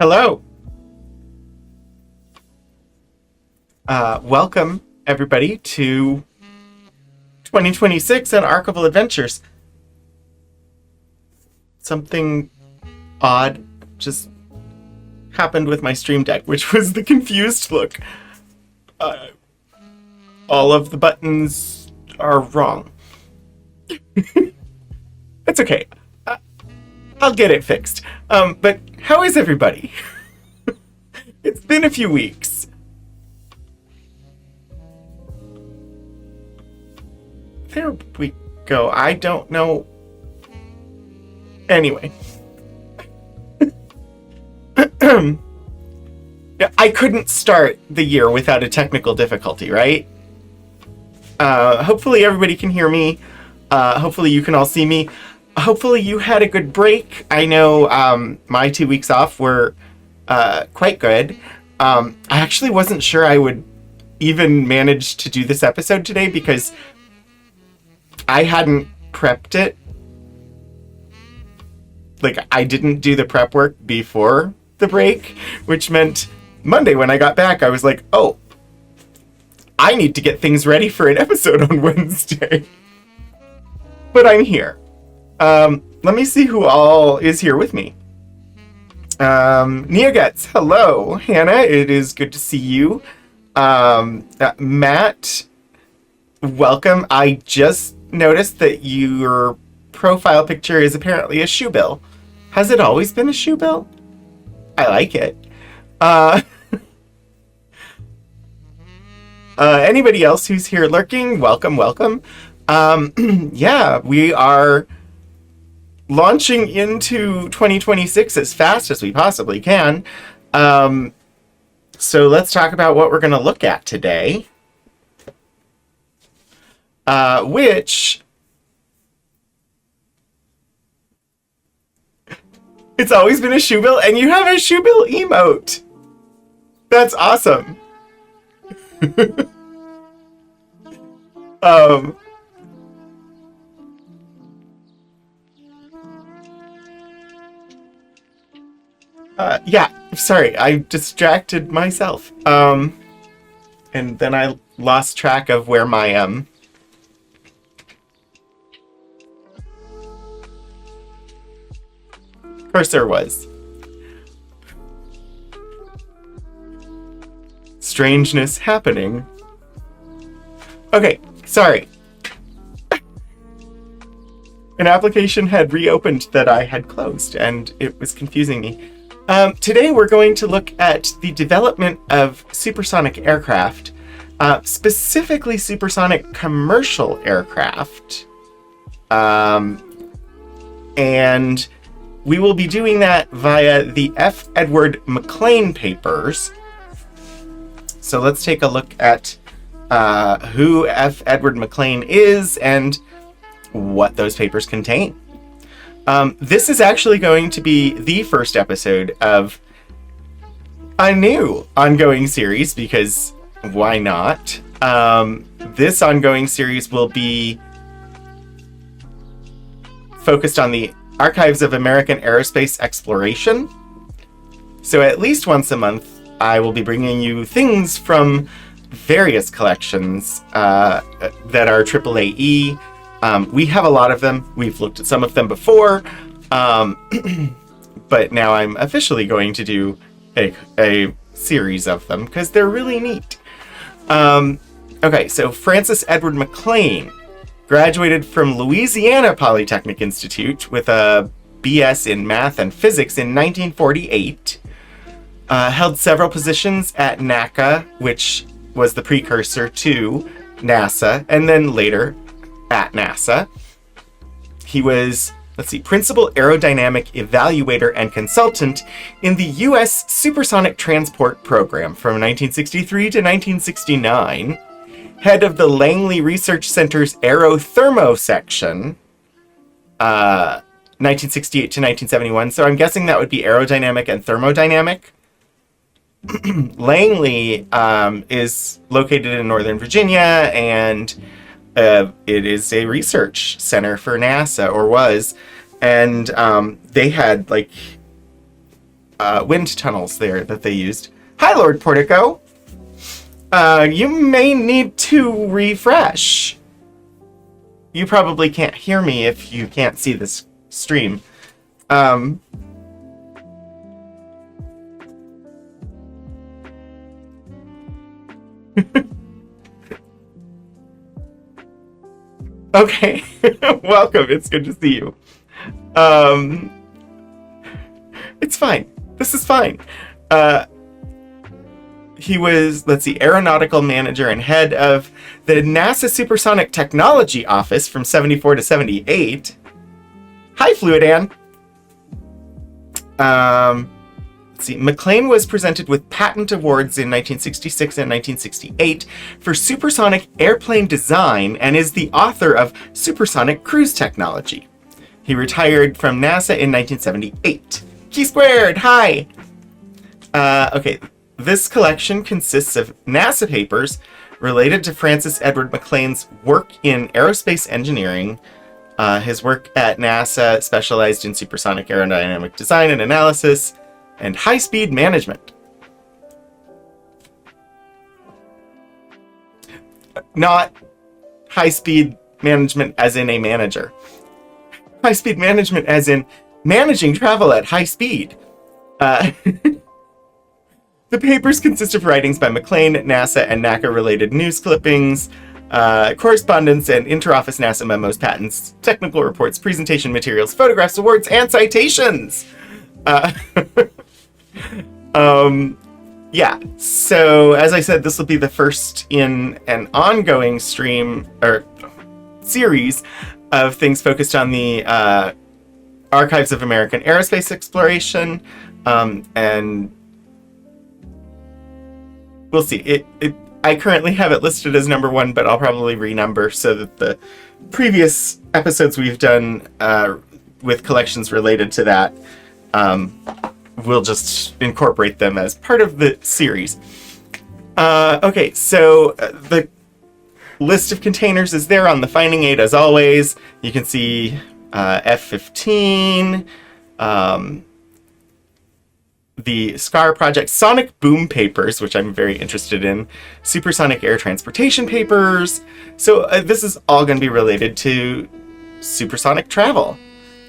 Hello. Welcome, everybody, to 2026 and Archival Adventures. Something odd just happened with my Stream Deck, which was the confused look. All of the buttons are wrong. That's okay. I'll get it fixed. But how is everybody? It's been a few weeks. There we go. I don't know. Anyway. I couldn't start the year without a technical difficulty, right? Hopefully everybody can hear me. Hopefully you can all see me. Hopefully you had a good break. I know my 2 weeks off were quite good. I actually wasn't sure I would even manage to do this episode today because I hadn't prepped it. Like, I didn't do the prep work before the break, which meant Monday when I got back, I was like, oh, I need to get things ready for an episode on Wednesday. But I'm here. Let me see who all is here with me. Neogets, hello. Hannah, it is good to see you. Matt, welcome. I just noticed that your profile picture is apparently a shoe bill. Has it always been a shoe bill? I like it. Anybody else who's here lurking, welcome, welcome. Yeah, we are launching into 2026 as fast as we possibly can. So let's talk about what we're going to look at today. Which... It's always been a shoe bill, and you have a shoe bill emote. That's awesome. Yeah, sorry, I distracted myself. And then I lost track of where my, cursor was. Strangeness happening. Okay, sorry. An application had reopened that I had closed, and it was confusing me. Today we're going to look at the development of supersonic aircraft, specifically supersonic commercial aircraft. And we will be doing that via the F. Edward McLean papers. So let's take a look at who F. Edward McLean is and what those papers contain. This is actually going to be the first episode of a new ongoing series, because why not? This ongoing series will be focused on the archives of American aerospace exploration. So at least once a month, I will be bringing you things from various collections that are AAAE. We have a lot of them. We've looked at some of them before, but now I'm officially going to do a series of them because they're really neat. Okay, so Francis Edward McLean graduated from Louisiana Polytechnic Institute with a BS in math and physics in 1948. Held several positions at NACA, which was the precursor to NASA, and then later at NASA. He was, principal aerodynamic evaluator and consultant in the U.S. Supersonic Transport Program from 1963 to 1969. Head of the Langley Research Center's Aerothermo section, 1968 to 1971. So I'm guessing that would be aerodynamic and thermodynamic. Langley is located in Northern Virginia, and it is a research center for NASA, or was. And they had, like, wind tunnels there that they used. Hi, Lord Portico. You may need to refresh. You probably can't hear me if you can't see this stream. Okay. Welcome. It's good to see you. It's fine. This is fine. He was, let's see, aeronautical manager and head of the NASA Supersonic Technology Office from 74 to 78. Hi, Fluidan. Let's see, McLean was presented with patent awards in 1966 and 1968 for supersonic airplane design and is the author of Supersonic Cruise Technology. He retired from NASA in 1978. Key squared, hi! Okay. This collection consists of NASA papers related to Francis Edward McLean's work in aerospace engineering. His work at NASA specialized in supersonic aerodynamic design and analysis and high-speed management. Not high-speed management as in a manager. High-speed management as in managing travel at high speed. The papers consist of writings by McLean, NASA, and NACA-related news clippings, correspondence and inter-office NASA memos, patents, technical reports, presentation materials, photographs, awards, and citations. Yeah, so as I said, this will be the first in an ongoing stream, or series, of things focused on the archives of American aerospace exploration, and we'll see. I currently have it listed as number 1, but I'll probably renumber so that the previous episodes we've done with collections related to that, we'll just incorporate them as part of the series. Okay, so the list of containers is there on the finding aid as always. You can see F-15, the SCAR project, sonic boom papers, which I'm very interested in, supersonic air transportation papers. So this is all going to be related to supersonic travel.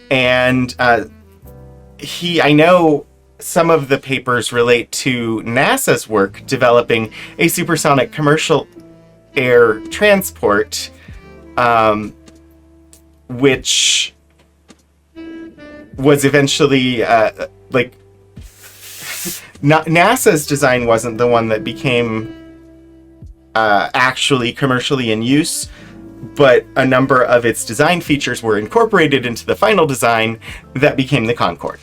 And I know some of the papers relate to NASA's work developing a supersonic commercial air transport, which was eventually NASA's design wasn't the one that became actually commercially in use, but a number of its design features were incorporated into the final design that became the Concorde.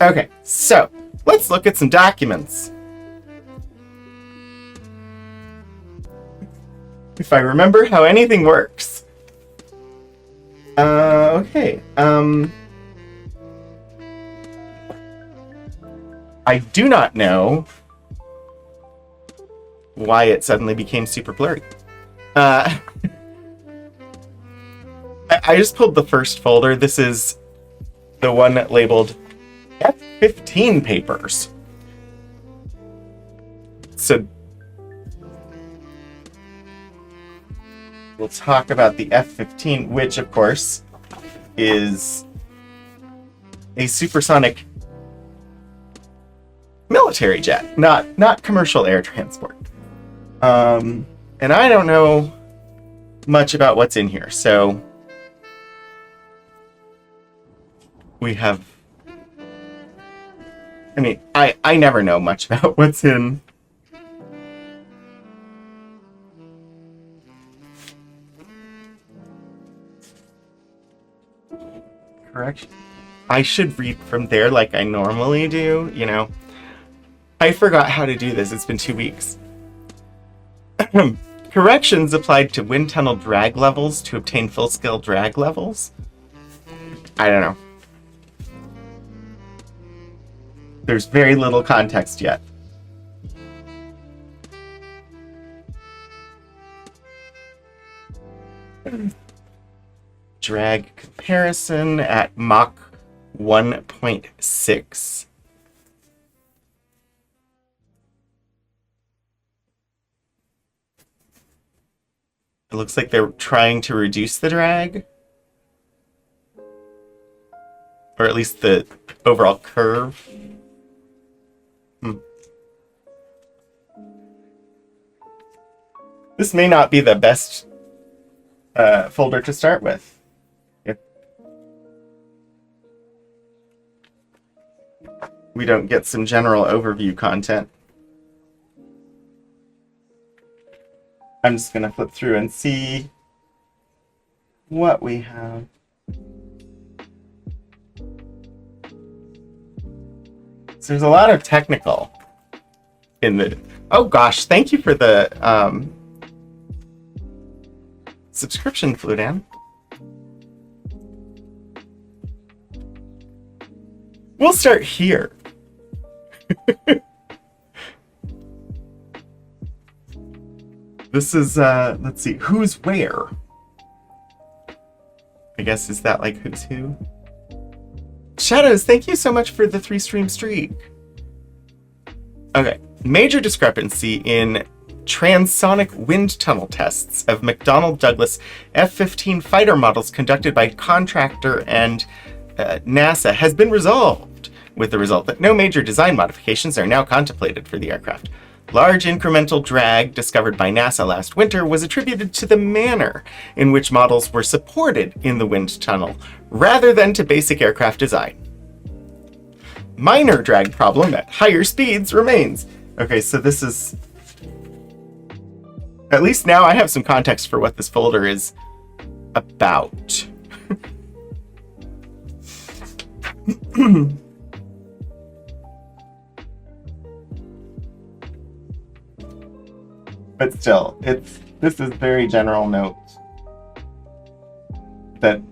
Okay, so let's look at some documents. If I remember how anything works. Okay. I do not know why it suddenly became super blurry. I just pulled the first folder. This is the one labeled F-15 papers. So we'll talk about the F-15, which of course is a supersonic military jet, not commercial air transport. And I don't know much about what's in here, so we have, I mean, I never know much about what's in correction. I should read from there like I normally do, you know. I forgot how to do this. It's been 2 weeks. Corrections applied to wind tunnel drag levels to obtain full-scale drag levels. I don't know. There's very little context yet. Drag comparison at Mach 1.6. It looks like they're trying to reduce the drag. Or at least the overall curve. This may not be the best folder to start with. We don't get some general overview content. I'm just going to flip through and see what we have. So there's a lot of technical in the... Oh gosh, thank you for the subscription, Fludan. We'll start here. This is, let's see, who's where? I guess, is that like who's who? Shadows, thank you so much for the 3-stream streak. Okay, major discrepancy in transonic wind tunnel tests of McDonnell Douglas F-15 fighter models conducted by contractor and NASA has been resolved, with the result that no major design modifications are now contemplated for the aircraft. Large incremental drag discovered by NASA last winter was attributed to the manner in which models were supported in the wind tunnel, rather than to basic aircraft design. Minor drag problem at higher speeds remains. Okay, so this is... At least now I have some context for what this folder is about. But still, this is very general notes that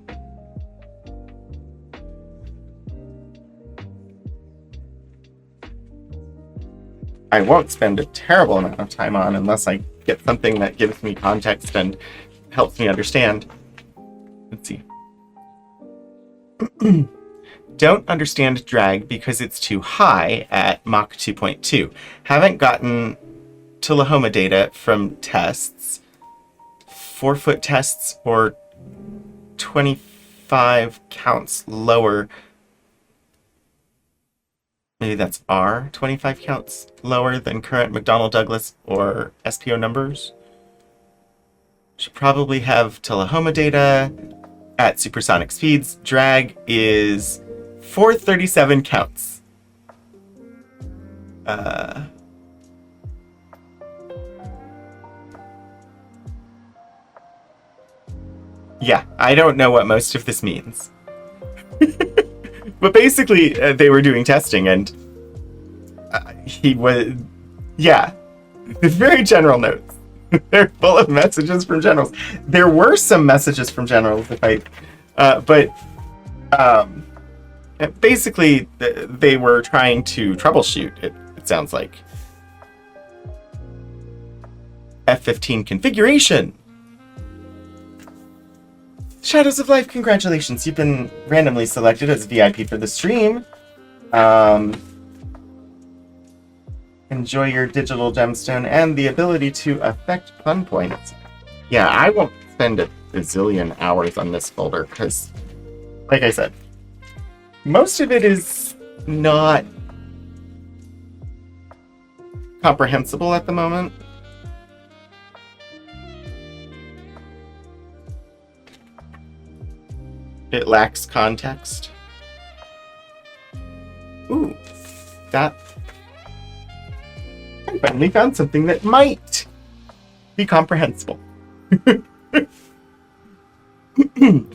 I won't spend a terrible amount of time on unless I get something that gives me context and helps me understand. Let's see. Don't understand drag because it's too high at Mach 2.2. Haven't gotten Tullahoma data from tests, 4-foot tests, or 25 counts lower. Maybe that's R, 25 counts lower than current McDonnell Douglas or SPO numbers. Should probably have Tullahoma data at supersonic speeds. Drag is 437 counts. Yeah, I don't know what most of this means. But basically, they were doing testing, and he was... Yeah, very general notes. They're full of messages from generals. There were some messages from generals, basically, they were trying to troubleshoot, it sounds like. F-15 configuration. Shadows of Life, congratulations. You've been randomly selected as VIP for the stream. Enjoy your digital gemstone and the ability to affect fun points. Yeah, I won't spend a bazillion hours on this folder because, like I said, most of it is not comprehensible at the moment. It lacks context. Ooh, that... I finally found something that might be comprehensible.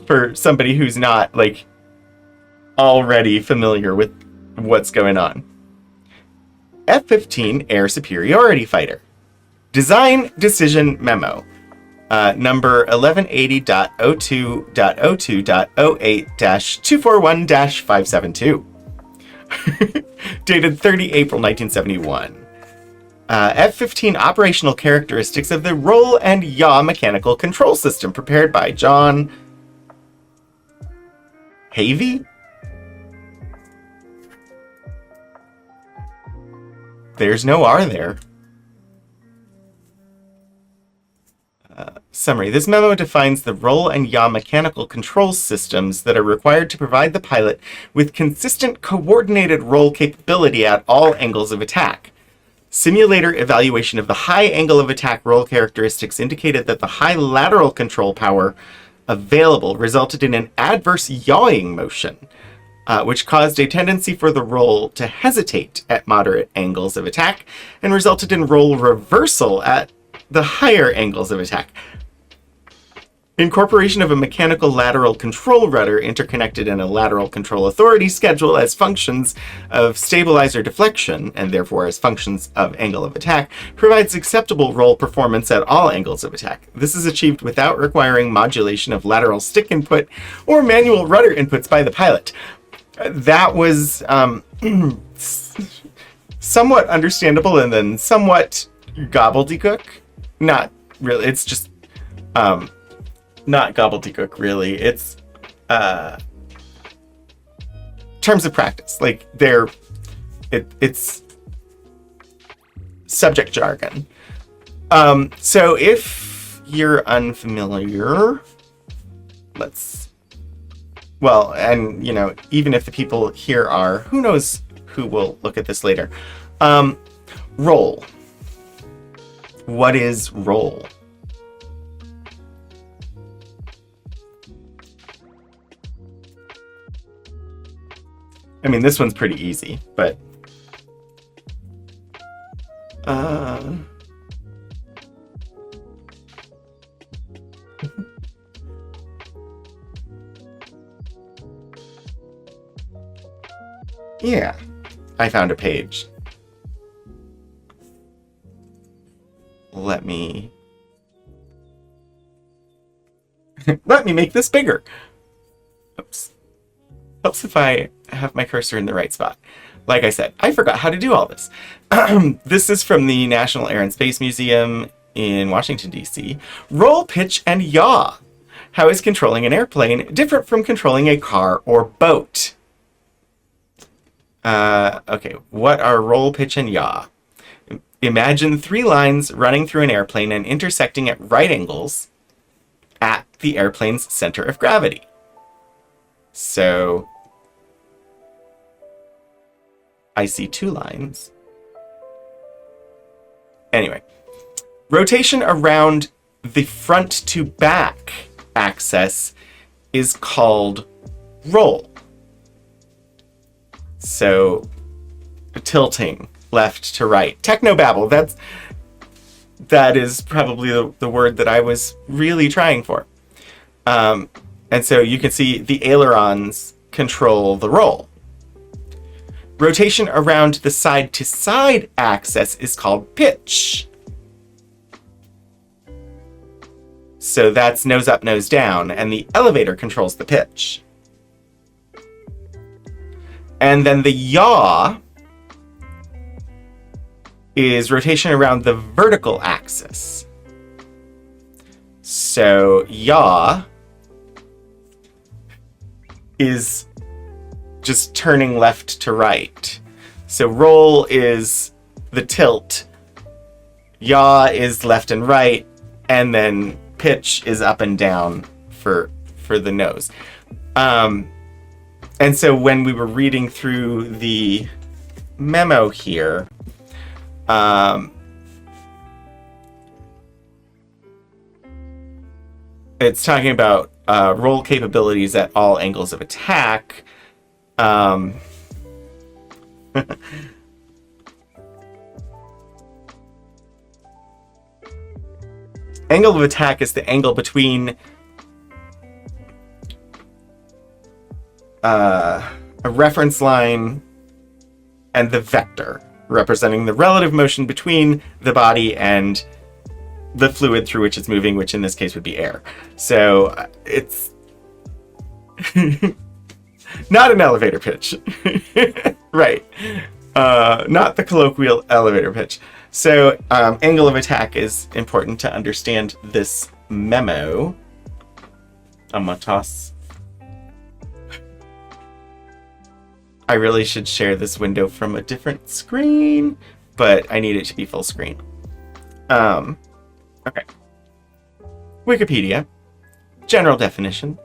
For somebody who's not, like, already familiar with what's going on. F-15 Air Superiority Fighter. Design Decision Memo. Number 1180.02.02.08-241-572. Dated 30 April 1971. F-15 operational characteristics of the roll and yaw mechanical control system prepared by John Havey? There's no R there. Summary. This memo defines the roll and yaw mechanical control systems that are required to provide the pilot with consistent coordinated roll capability at all angles of attack. Simulator evaluation of the high angle of attack roll characteristics indicated that the high lateral control power available resulted in an adverse yawing motion, which caused a tendency for the roll to hesitate at moderate angles of attack and resulted in roll reversal at the higher angles of attack. Incorporation of a mechanical lateral control rudder interconnected in a lateral control authority schedule as functions of stabilizer deflection, and therefore as functions of angle of attack, provides acceptable roll performance at all angles of attack. This is achieved without requiring modulation of lateral stick input or manual rudder inputs by the pilot. That was somewhat understandable and then somewhat gobbledygook. Not really, it's just not gobbledygook, really. It's terms of practice. Like, it's subject jargon. So if you're unfamiliar, and, even if the people here are, who knows who will look at this later. Roll. What is roll? I mean, this one's pretty easy, but yeah, I found a page. Let me make this bigger. Oops. Helps if I have my cursor in the right spot. Like I said, I forgot how to do all this. This is from the National Air and Space Museum in Washington, D.C. Roll, pitch, and yaw. How is controlling an airplane different from controlling a car or boat? Okay, what are roll, pitch, and yaw? Imagine 3 lines running through an airplane and intersecting at right angles at the airplane's center of gravity. So I see 2 lines. Anyway, rotation around the front to back axis is called roll. So tilting left to right. Technobabble, that is probably the word that I was really trying for. And so you can see the ailerons control the roll. Rotation around the side-to-side axis is called pitch. So that's nose up, nose down, and the elevator controls the pitch. And then the yaw is rotation around the vertical axis. So yaw is just turning left to right. So roll is the tilt, yaw is left and right, and then pitch is up and down for the nose. And so when we were reading through the memo here, it's talking about roll capabilities at all angles of attack. Angle of attack is the angle between a reference line and the vector, representing the relative motion between the body and the fluid through which it's moving, which in this case would be air. So it's not an elevator pitch. Right. Not the colloquial elevator pitch. So angle of attack is important to understand this memo. I'm gonna toss. I really should share this window from a different screen. but I need it to be full screen. Okay. Wikipedia. General definition.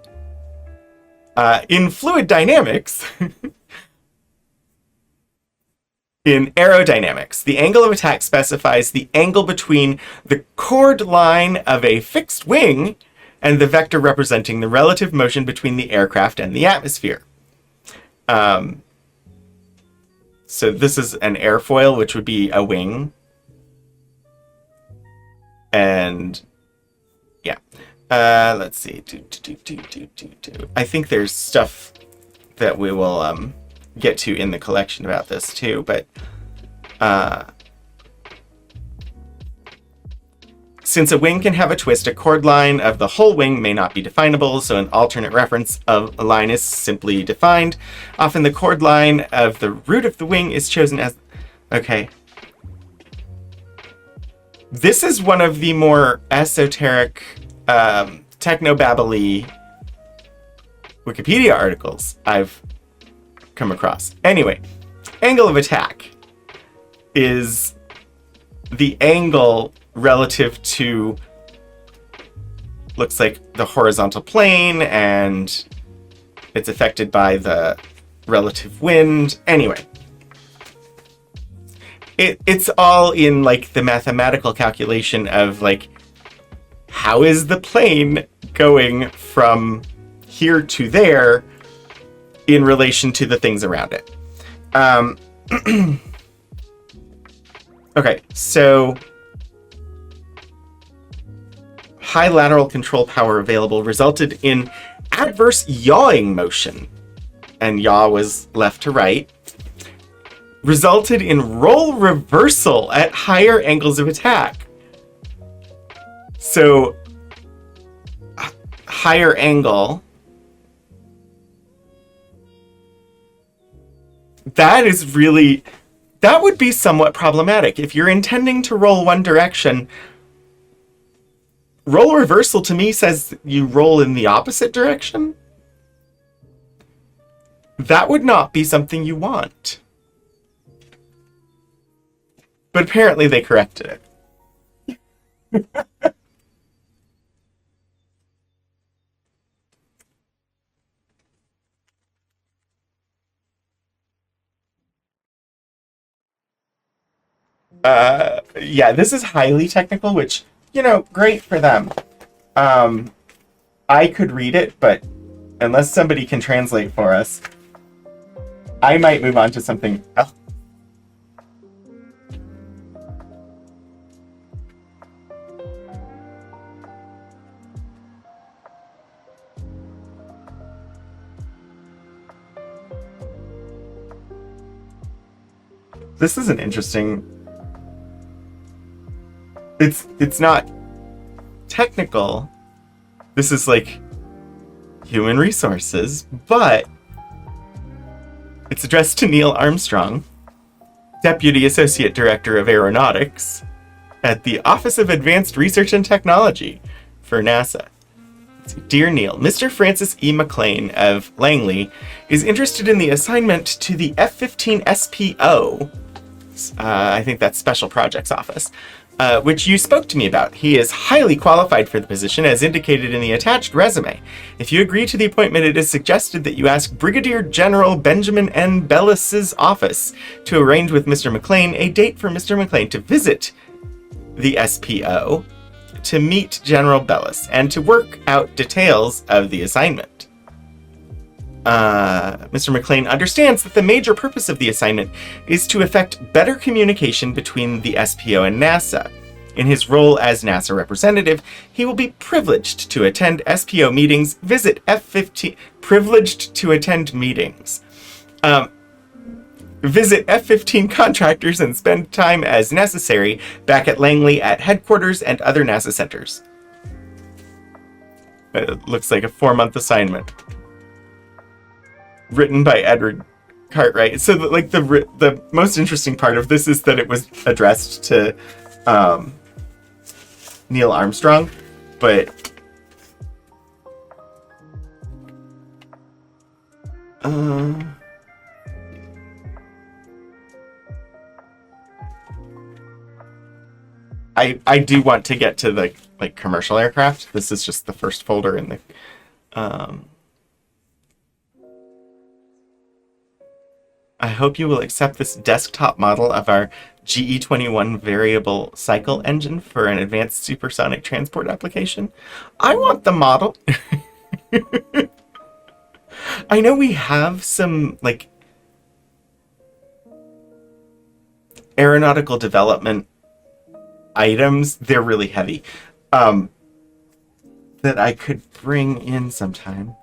In fluid dynamics, in aerodynamics, the angle of attack specifies the angle between the chord line of a fixed wing and the vector representing the relative motion between the aircraft and the atmosphere. So this is an airfoil, which would be a wing. And yeah. Let's see. I think there's stuff that we will get to in the collection about this too, but since a wing can have a twist, a chord line of the whole wing may not be definable, so an alternate reference of a line is simply defined. Often the chord line of the root of the wing is chosen as... Okay. This is one of the more esoteric, techno-babbly Wikipedia articles I've come across. Anyway, angle of attack is the angle relative to, looks like the horizontal plane, and it's affected by the relative wind. Anyway, it's all in like the mathematical calculation of like, how is the plane going from here to there in relation to the things around it. Okay, so high lateral control power available resulted in adverse yawing motion, and yaw was left to right, resulted in roll reversal at higher angles of attack. So higher angle, that is really, that would be somewhat problematic. If you're intending to roll one direction, roll reversal to me says you roll in the opposite direction. That would not be something you want. But apparently they corrected it. Yeah, this is highly technical, which, you know, great for them. I could read it, but unless somebody can translate for us, I might move on to something else. This is an interesting... It's not technical. This is like human resources, but it's addressed to Neil Armstrong, Deputy Associate Director of Aeronautics at the Office of Advanced Research and Technology for NASA. Dear Neil, Mr. Francis E. McLean of Langley is interested in the assignment to the F-15 SPO, I think that's Special Projects Office, which you spoke to me about. He is highly qualified for the position, as indicated in the attached resume. If you agree to the appointment, it is suggested that you ask Brigadier General Benjamin N. Bellis's office to arrange with Mr. McLean a date for Mr. McLean to visit the SPO, to meet General Bellis, and to work out details of the assignment. Mr. McLean understands that the major purpose of the assignment is to effect better communication between the SPO and NASA. In his role as NASA representative, he will be privileged to attend SPO meetings, visit F-15... Privileged to attend meetings. Visit F-15 contractors and spend time as necessary back at Langley at headquarters and other NASA centers. It looks like a 4-month assignment. Written by Edward Cartwright. So, like, the most interesting part of this is that it was addressed to Neil Armstrong, but I do want to get to the like commercial aircraft. This is just the first folder in the I hope you will accept this desktop model of our GE21 variable cycle engine for an advanced supersonic transport application. I want the model. I know we have some like aeronautical development items. They're really heavy. That I could bring in sometime.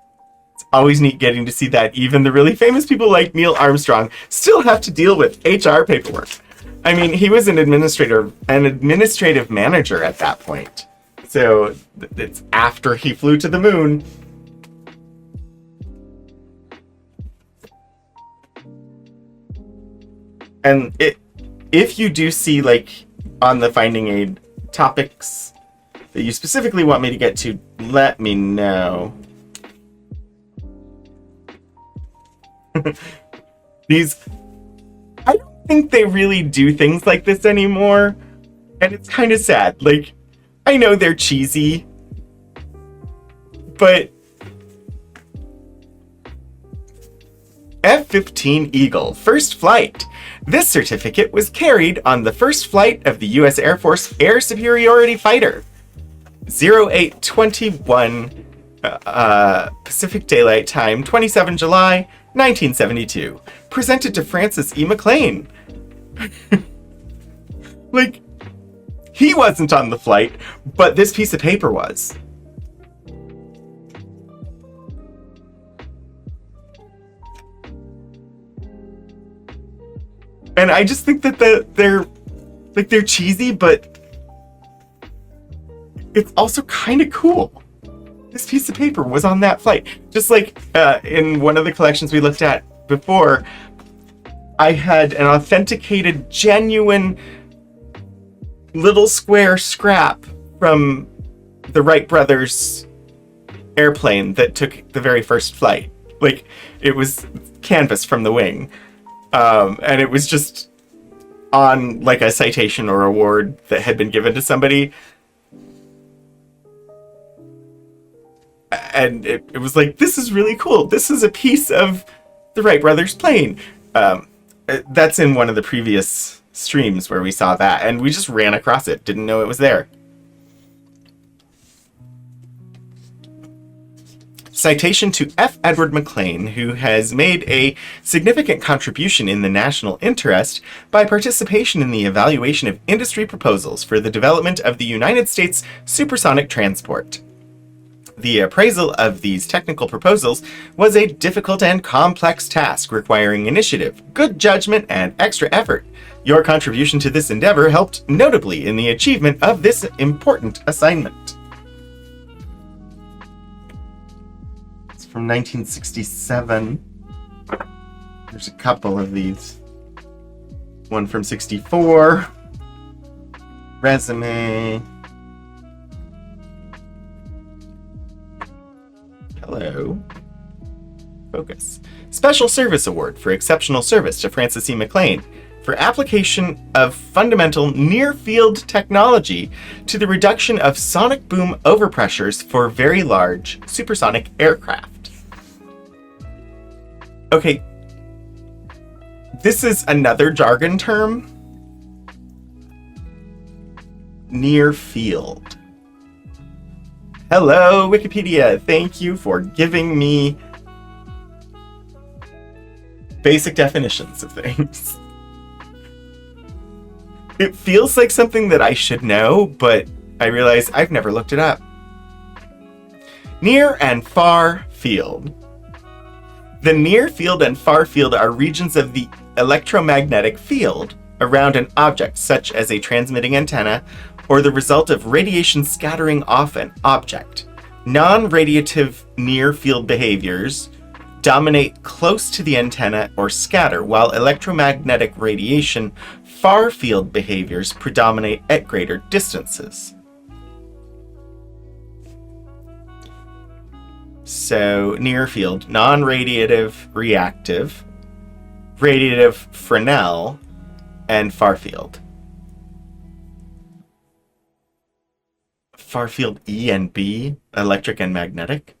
It's always neat getting to see that even the really famous people like Neil Armstrong still have to deal with HR paperwork. I mean, he was an administrative manager at that point. So it's after he flew to the moon. And if you do see, like, on the Finding Aid topics that you specifically want me to get to, let me know. I don't think they really do things like this anymore, and it's kind of sad. Like, I know they're cheesy, but F-15 Eagle, first flight. This certificate was carried on the first flight of the U.S. Air Force Air Superiority Fighter. 0821 Pacific Daylight Time, 27 July, 1972. Presented to Francis E. McLean. Like, he wasn't on the flight, but this piece of paper was. And I just think that they're cheesy, but it's also kind of cool. This piece of paper was on that flight. Just like in one of the collections we looked at before, I had an authenticated, genuine little square scrap from the Wright brothers airplane that took the very first flight. Like, it was canvas from the wing. And it was just on like a citation or award that had been given to somebody. And it was like, this is really cool. This is a piece of the Wright brothers plane. That's in one of the previous streams where we saw that, and we just ran across it. Didn't know it was there. Citation to F. Edward McLean, who has made a significant contribution in the national interest by participation in the evaluation of industry proposals for the development of the United States supersonic transport. The appraisal of these technical proposals was a difficult and complex task requiring initiative, good judgment, and extra effort. Your contribution to this endeavor helped notably in the achievement of this important assignment. From 1967. There's a couple of these. One from 64. Resume. Hello. Focus. Special Service Award for Exceptional Service to Francis E. McLean for application of fundamental near-field technology to the reduction of sonic boom overpressures for very large supersonic aircraft. Okay, this is another jargon term. Near field. Hello, Wikipedia. Thank you for giving me basic definitions of things. It feels like something that I should know, but I realize I've never looked it up. Near and far field. The near field and far field are regions of the electromagnetic field around an object, such as a transmitting antenna, or the result of radiation scattering off an object. Non-radiative near field behaviors dominate close to the antenna or scatter, while electromagnetic radiation far field behaviors predominate at greater distances. So, near field, non-radiative reactive, radiative Fresnel, and far field. far field E and B, electric and magnetic?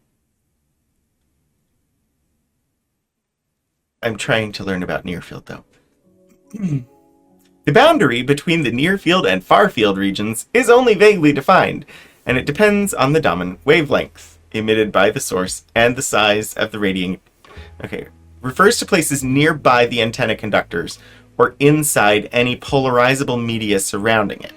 I'm trying to learn about near field, though. The boundary between the near field and far field regions is only vaguely defined, and it depends on the dominant wavelength emitted by the source and the size of the radiating... Okay, refers to places nearby the antenna conductors or inside any polarizable media surrounding it,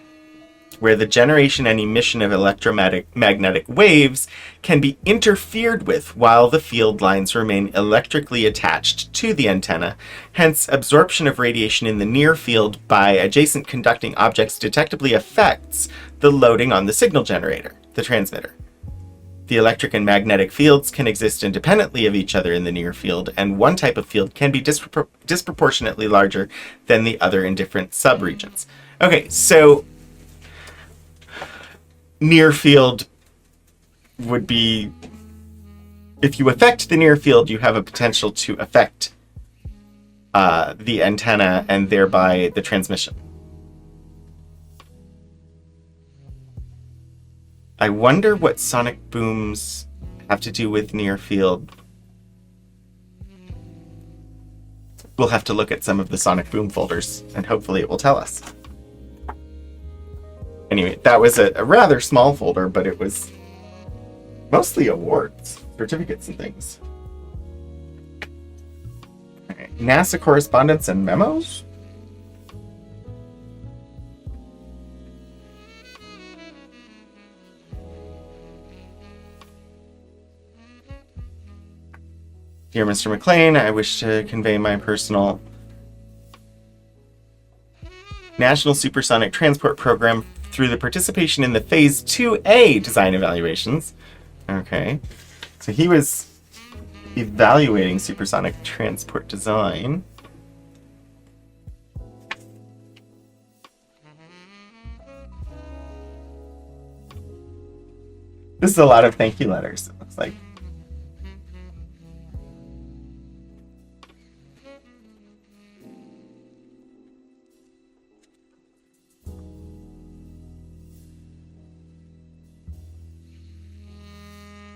where the generation and emission of electromagnetic waves can be interfered with while the field lines remain electrically attached to the antenna. Hence, absorption of radiation in the near field by adjacent conducting objects detectably affects the loading on the signal generator, the transmitter. The electric and magnetic fields can exist independently of each other in the near field, and one type of field can be disproportionately larger than the other in different subregions. Okay, so near field would be, if you affect the near field, you have a potential to affect the antenna and thereby the transmission. I wonder what sonic booms have to do with near field. We'll have to look at some of the sonic boom folders, and hopefully it will tell us. Anyway, that was a rather small folder, but it was mostly awards, certificates and things. Okay. NASA correspondence and memos? Dear Mr. McLean, I wish to convey my personal National Supersonic Transport Program through the participation in the Phase 2A design evaluations. Okay. So he was evaluating supersonic transport design. This is a lot of thank you letters, it looks like.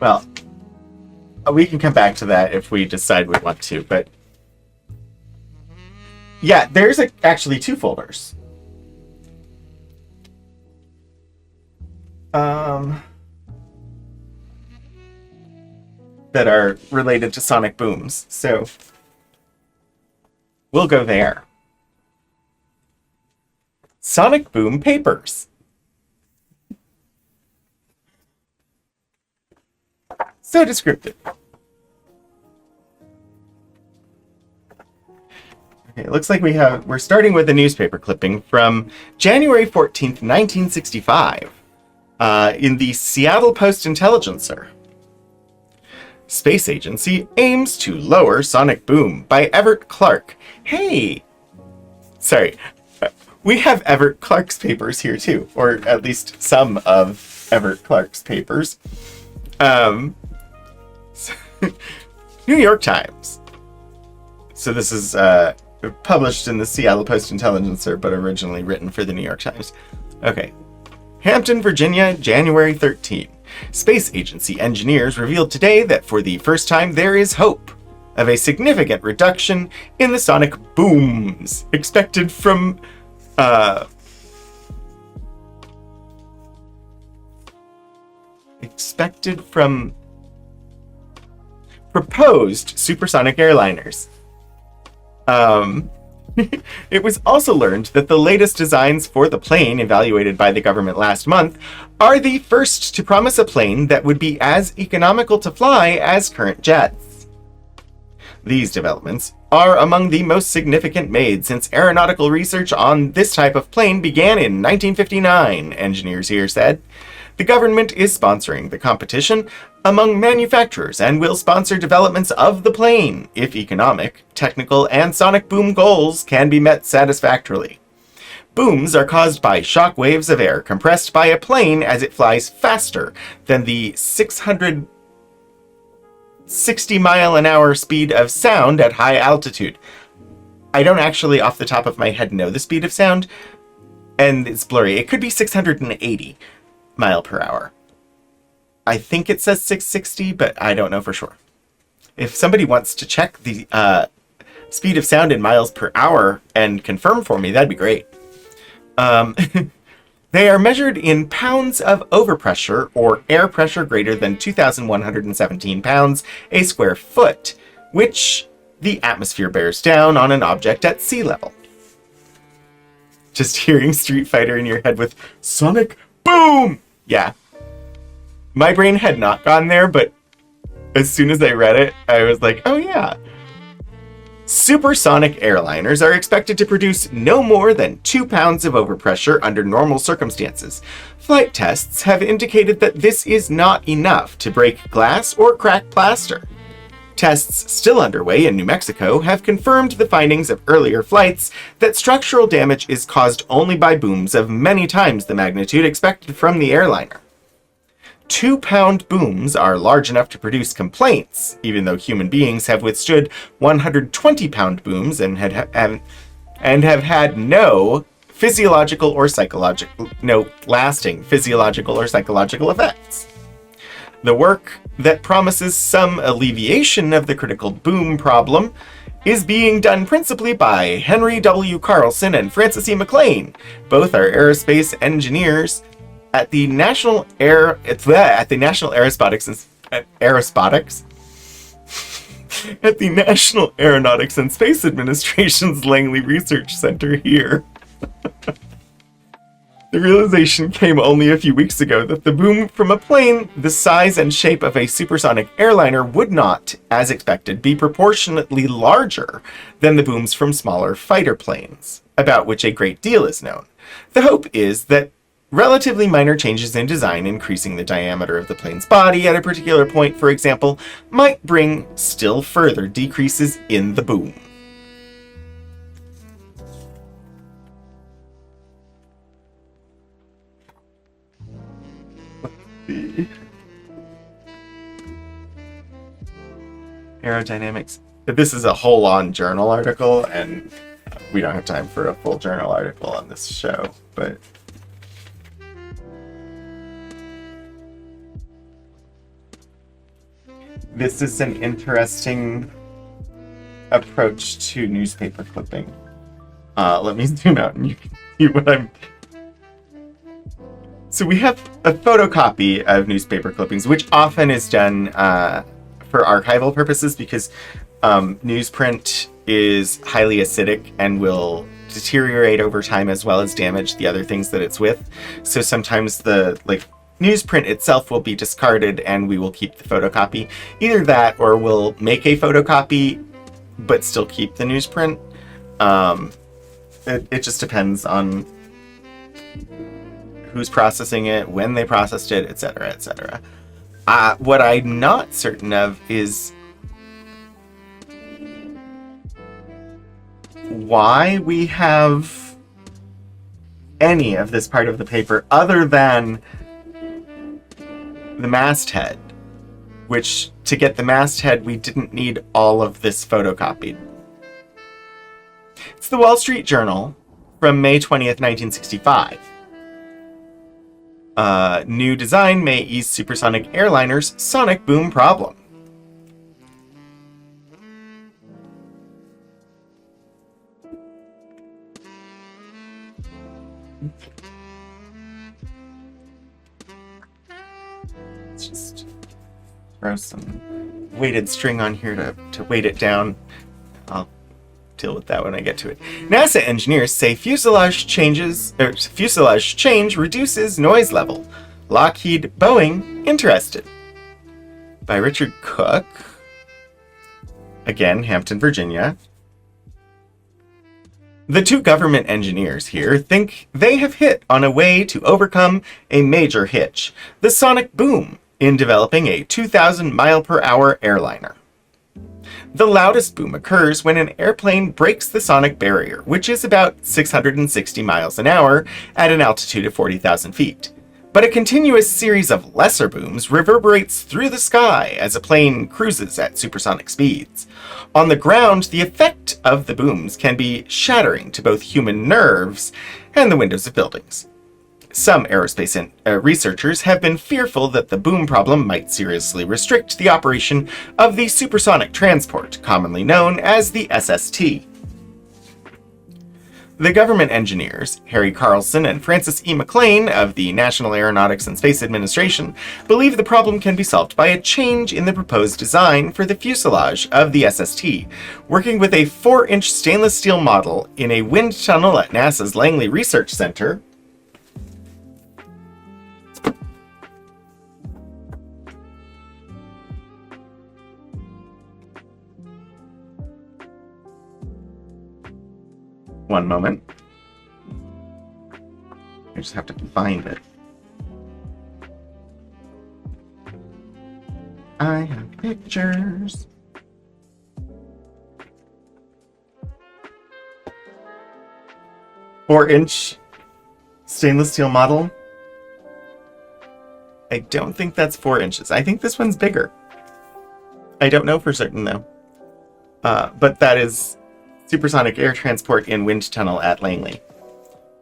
Well, we can come back to that if we decide we want to, but yeah, there's actually two folders. That are related to sonic booms, so we'll go there. Sonic boom papers. So descriptive. Okay, it looks like we're starting with a newspaper clipping from January 14th, 1965, in the Seattle Post-Intelligencer. Space Agency aims to lower sonic boom by Everett Clark. Hey! Sorry. We have Everett Clark's papers here too, or at least some of Everett Clark's papers. New York Times. So this is published in the Seattle Post-Intelligencer, but originally written for the New York Times. Okay. Hampton, Virginia, January 13. Space Agency engineers revealed today that for the first time there is hope of a significant reduction in the sonic booms expected from proposed supersonic airliners. It was also learned that the latest designs for the plane evaluated by the government last month are the first to promise a plane that would be as economical to fly as current jets. These developments are among the most significant made since aeronautical research on this type of plane began in 1959, engineers here said. The government is sponsoring the competition among manufacturers and will sponsor developments of the plane if economic, technical, and sonic boom goals can be met satisfactorily. Booms are caused by shock waves of air compressed by a plane as it flies faster than the 660-mile-an-hour speed of sound at high altitude. I don't actually, off the top of my head, know the speed of sound, and it's blurry. It could be 680 mile per hour. I think it says 660, but I don't know for sure. If somebody wants to check the speed of sound in miles per hour and confirm for me, that'd be great. They are measured in pounds of overpressure or air pressure greater than 2,117 pounds a square foot, which the atmosphere bears down on an object at sea level. Just hearing Street Fighter in your head with Sonic Boom! Yeah. My brain had not gone there, but as soon as I read it, I was like, oh yeah. Supersonic airliners are expected to produce no more than 2 pounds of overpressure under normal circumstances. Flight tests have indicated that this is not enough to break glass or crack plaster. Tests still underway in New Mexico have confirmed the findings of earlier flights that structural damage is caused only by booms of many times the magnitude expected from the airliner. 2-pound booms are large enough to produce complaints, even though human beings have withstood 120-pound booms and have had no lasting physiological or psychological effects. The work that promises some alleviation of the critical boom problem is being done principally by Henry W. Carlson and Francis E. McLean. Both are aerospace engineers at the National Aeronautics and Space Administration's Langley Research Center here. The realization came only a few weeks ago that the boom from a plane the size and shape of a supersonic airliner would not, as expected, be proportionately larger than the booms from smaller fighter planes, about which a great deal is known. The hope is that relatively minor changes in design, increasing the diameter of the plane's body at a particular point, for example, might bring still further decreases in the boom. Aerodynamics. This is a whole-on journal article, and we don't have time for a full journal article on this show, but this is an interesting approach to newspaper clipping. Let me zoom out and you can see what I'm... So we have a photocopy of newspaper clippings, which often is done for archival purposes because newsprint is highly acidic and will deteriorate over time as well as damage the other things that it's with. So sometimes the newsprint itself will be discarded and we will keep the photocopy. Either that or we'll make a photocopy but still keep the newsprint. It just depends on who's processing it, when they processed it, etc., etc. What I'm not certain of is why we have any of this part of the paper other than the masthead, which to get the masthead we didn't need all of this photocopied. It's the Wall Street Journal from May 20th, 1965. New design may ease supersonic airliners' sonic boom problem. Let's just throw some weighted string on here to weight it down. I'll deal with that when I get to it. NASA engineers say fuselage change reduces noise level. Lockheed Boeing interested. By Richard Cook. Again, Hampton, Virginia. The two government engineers here think they have hit on a way to overcome a major hitch, the sonic boom, in developing a 2,000 mile per hour airliner. The loudest boom occurs when an airplane breaks the sonic barrier, which is about 660 miles an hour at an altitude of 40,000 feet. But a continuous series of lesser booms reverberates through the sky as a plane cruises at supersonic speeds. On the ground, the effect of the booms can be shattering to both human nerves and the windows of buildings. Some aerospace researchers have been fearful that the boom problem might seriously restrict the operation of the supersonic transport, commonly known as the SST. The government engineers, Harry Carlson and Francis E. McLean of the National Aeronautics and Space Administration, believe the problem can be solved by a change in the proposed design for the fuselage of the SST, working with a 4-inch stainless steel model in a wind tunnel at NASA's Langley Research Center. One moment. I just have to find it. I have pictures. Four-inch stainless steel model. I don't think that's 4 inches. I think this one's bigger. I don't know for certain though. But that is supersonic air transport in wind tunnel at Langley.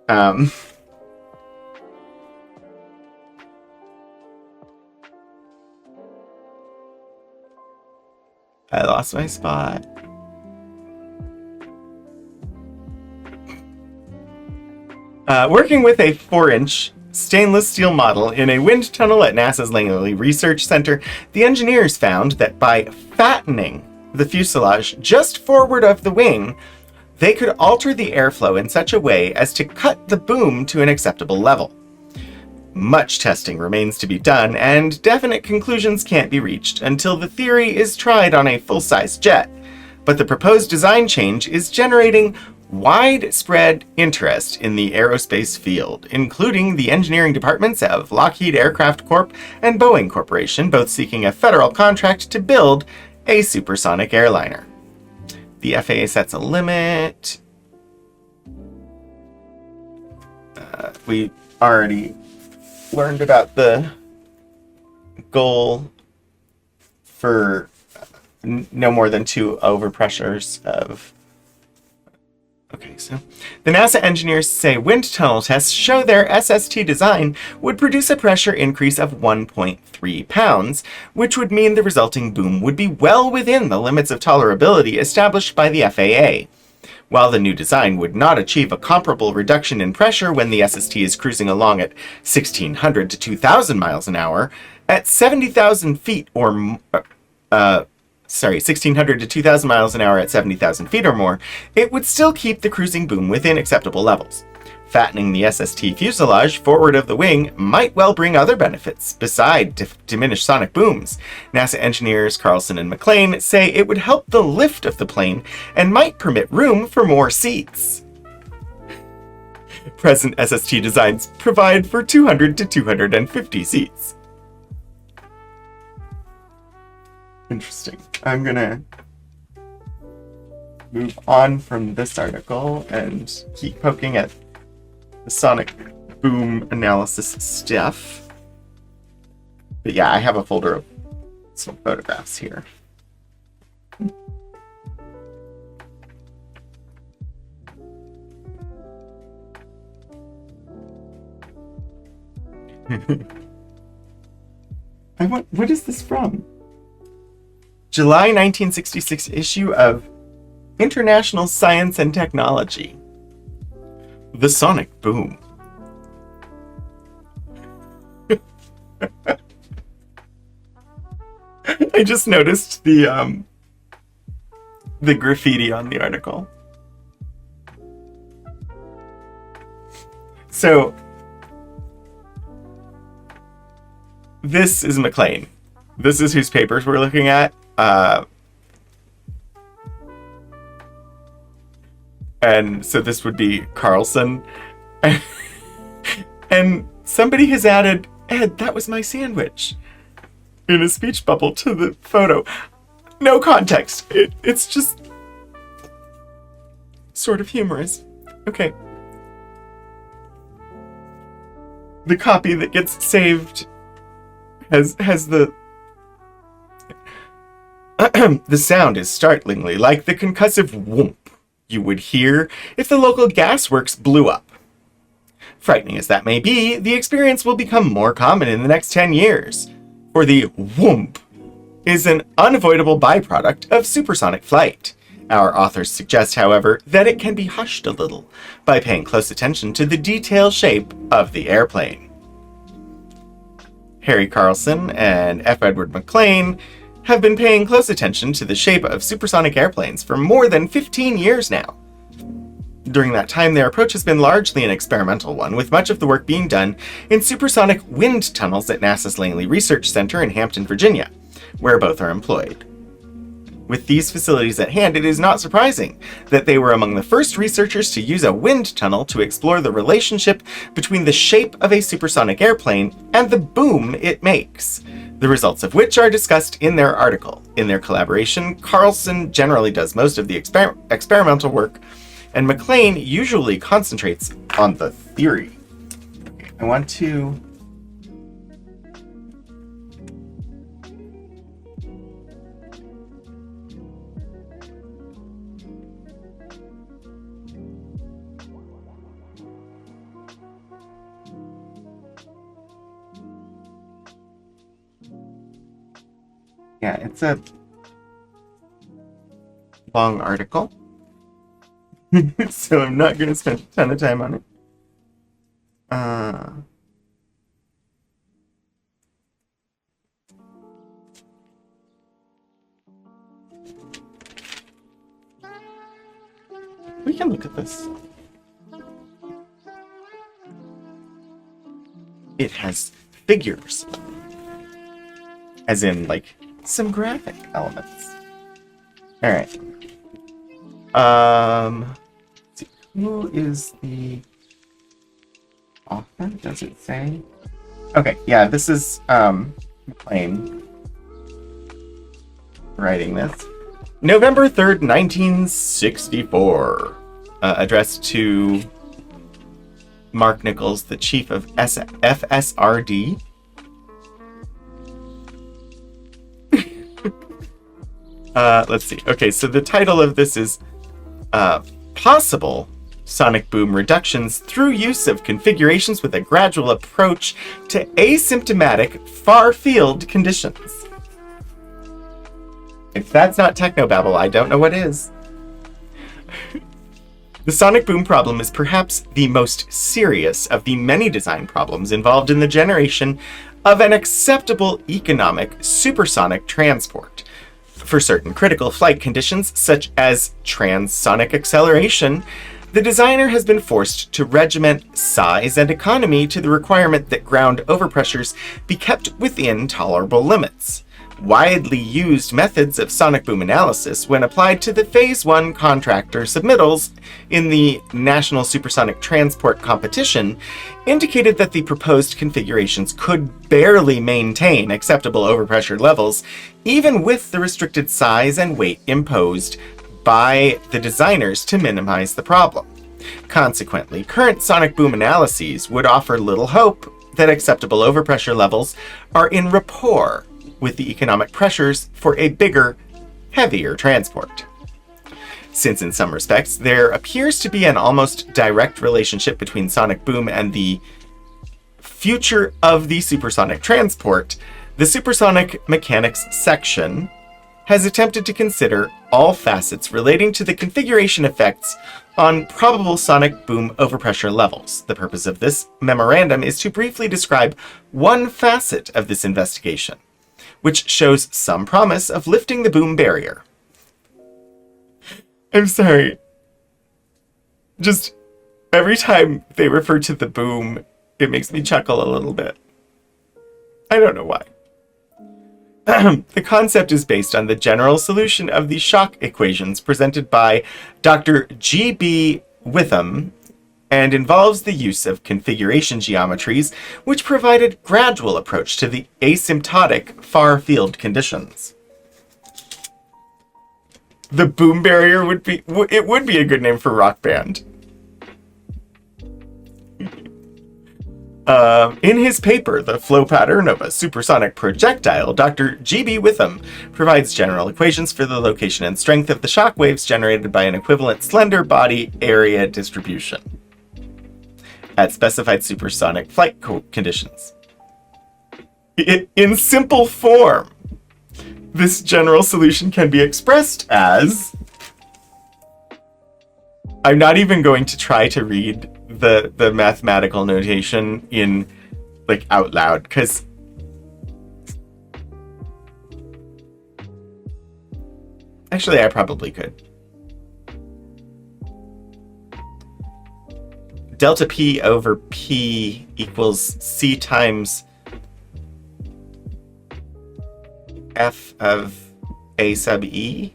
I lost my spot. Working with a 4-inch stainless steel model in a wind tunnel at NASA's Langley Research Center, the engineers found that by fattening the fuselage just forward of the wing, they could alter the airflow in such a way as to cut the boom to an acceptable level. Much testing remains to be done, and definite conclusions can't be reached until the theory is tried on a full-size jet, but the proposed design change is generating widespread interest in the aerospace field, including the engineering departments of Lockheed Aircraft Corp. And Boeing Corporation, both seeking a federal contract to build a supersonic airliner. The FAA sets a limit. We already learned about the goal for no more than 2 overpressures of... Okay, so the NASA engineers say wind tunnel tests show their SST design would produce a pressure increase of 1.3 pounds, which would mean the resulting boom would be well within the limits of tolerability established by the FAA. While the new design would not achieve a comparable reduction in pressure when the SST is cruising along at 1,600 to 2,000 miles an hour, at 70,000 feet or 1,600 to 2,000 miles an hour at 70,000 feet or more, it would still keep the cruising boom within acceptable levels. Fattening the SST fuselage forward of the wing might well bring other benefits beside diminished sonic booms. NASA engineers Carlson and McLean say it would help the lift of the plane and might permit room for more seats. Present SST designs provide for 200 to 250 seats. Interesting. I'm gonna move on from this article and keep poking at the sonic boom analysis stuff. But yeah, I have a folder of some photographs here. What is this from? July 1966 issue of International Science and Technology. The sonic boom. I just noticed the graffiti on the article. So this is McLean. This is whose papers we're looking at. And so this would be Carlson. And somebody has added, Ed, that was my sandwich, in a speech bubble to the photo. No context. It's just sort of humorous. Okay. The copy that gets saved has the the sound is startlingly like the concussive whoomp you would hear if the local gasworks blew up. Frightening as that may be, the experience will become more common in the next 10 years, for the whoomp is an unavoidable byproduct of supersonic flight. Our authors suggest, however, that it can be hushed a little by paying close attention to the detailed shape of the airplane. Harry Carlson and F. Edward McLean have been paying close attention to the shape of supersonic airplanes for more than 15 years now. During that time, their approach has been largely an experimental one, with much of the work being done in supersonic wind tunnels at NASA's Langley Research Center in Hampton, Virginia, where both are employed. With these facilities at hand, it is not surprising that they were among the first researchers to use a wind tunnel to explore the relationship between the shape of a supersonic airplane and the boom it makes, the results of which are discussed in their article. In their collaboration, Carlson generally does most of the experimental work, and McLean usually concentrates on the theory. I want to... Yeah, it's a long article, so I'm not going to spend a ton of time on it. We can look at this. It has figures, as in, like, some graphic elements. Alright. Let's see. Who is the author? Does it say? Okay, yeah, this is McLean writing this. November 3rd, 1964. Addressed to Mark Nichols, the chief of FSRD. Let's see. Okay, so the title of this is Possible Sonic Boom Reductions Through Use of Configurations with a Gradual Approach to Asymptomatic Far-Field Conditions. If that's not technobabble, I don't know what is. The sonic boom problem is perhaps the most serious of the many design problems involved in the generation of an acceptable economic supersonic transport. For certain critical flight conditions, such as transonic acceleration, the designer has been forced to regiment size and economy to the requirement that ground overpressures be kept within tolerable limits. Widely used methods of sonic boom analysis, when applied to the Phase 1 contractor submittals in the National Supersonic Transport Competition, indicated that the proposed configurations could barely maintain acceptable overpressure levels, even with the restricted size and weight imposed by the designers to minimize the problem. Consequently, current sonic boom analyses would offer little hope that acceptable overpressure levels are in rapport with the economic pressures for a bigger, heavier transport. Since in some respects there appears to be an almost direct relationship between sonic boom and the future of the supersonic transport, the supersonic mechanics section has attempted to consider all facets relating to the configuration effects on probable sonic boom overpressure levels. The purpose of this memorandum is to briefly describe one facet of this investigation, which shows some promise of lifting the boom barrier. I'm sorry. Just every time they refer to the boom, it makes me chuckle a little bit. I don't know why. The concept is based on the general solution of the shock equations presented by Dr. G.B. Witham, and involves the use of configuration geometries which provided gradual approach to the asymptotic far-field conditions. The boom barrier would be a good name for rock band. In his paper, The Flow Pattern of a Supersonic Projectile, Dr. G.B. Witham provides general equations for the location and strength of the shock waves generated by an equivalent slender body area distribution. at specified supersonic flight conditions. In simple form, this general solution can be expressed as... I'm not even going to try to read the mathematical notation in, like, out loud, because actually I probably could. Delta P over P equals C times F of A sub E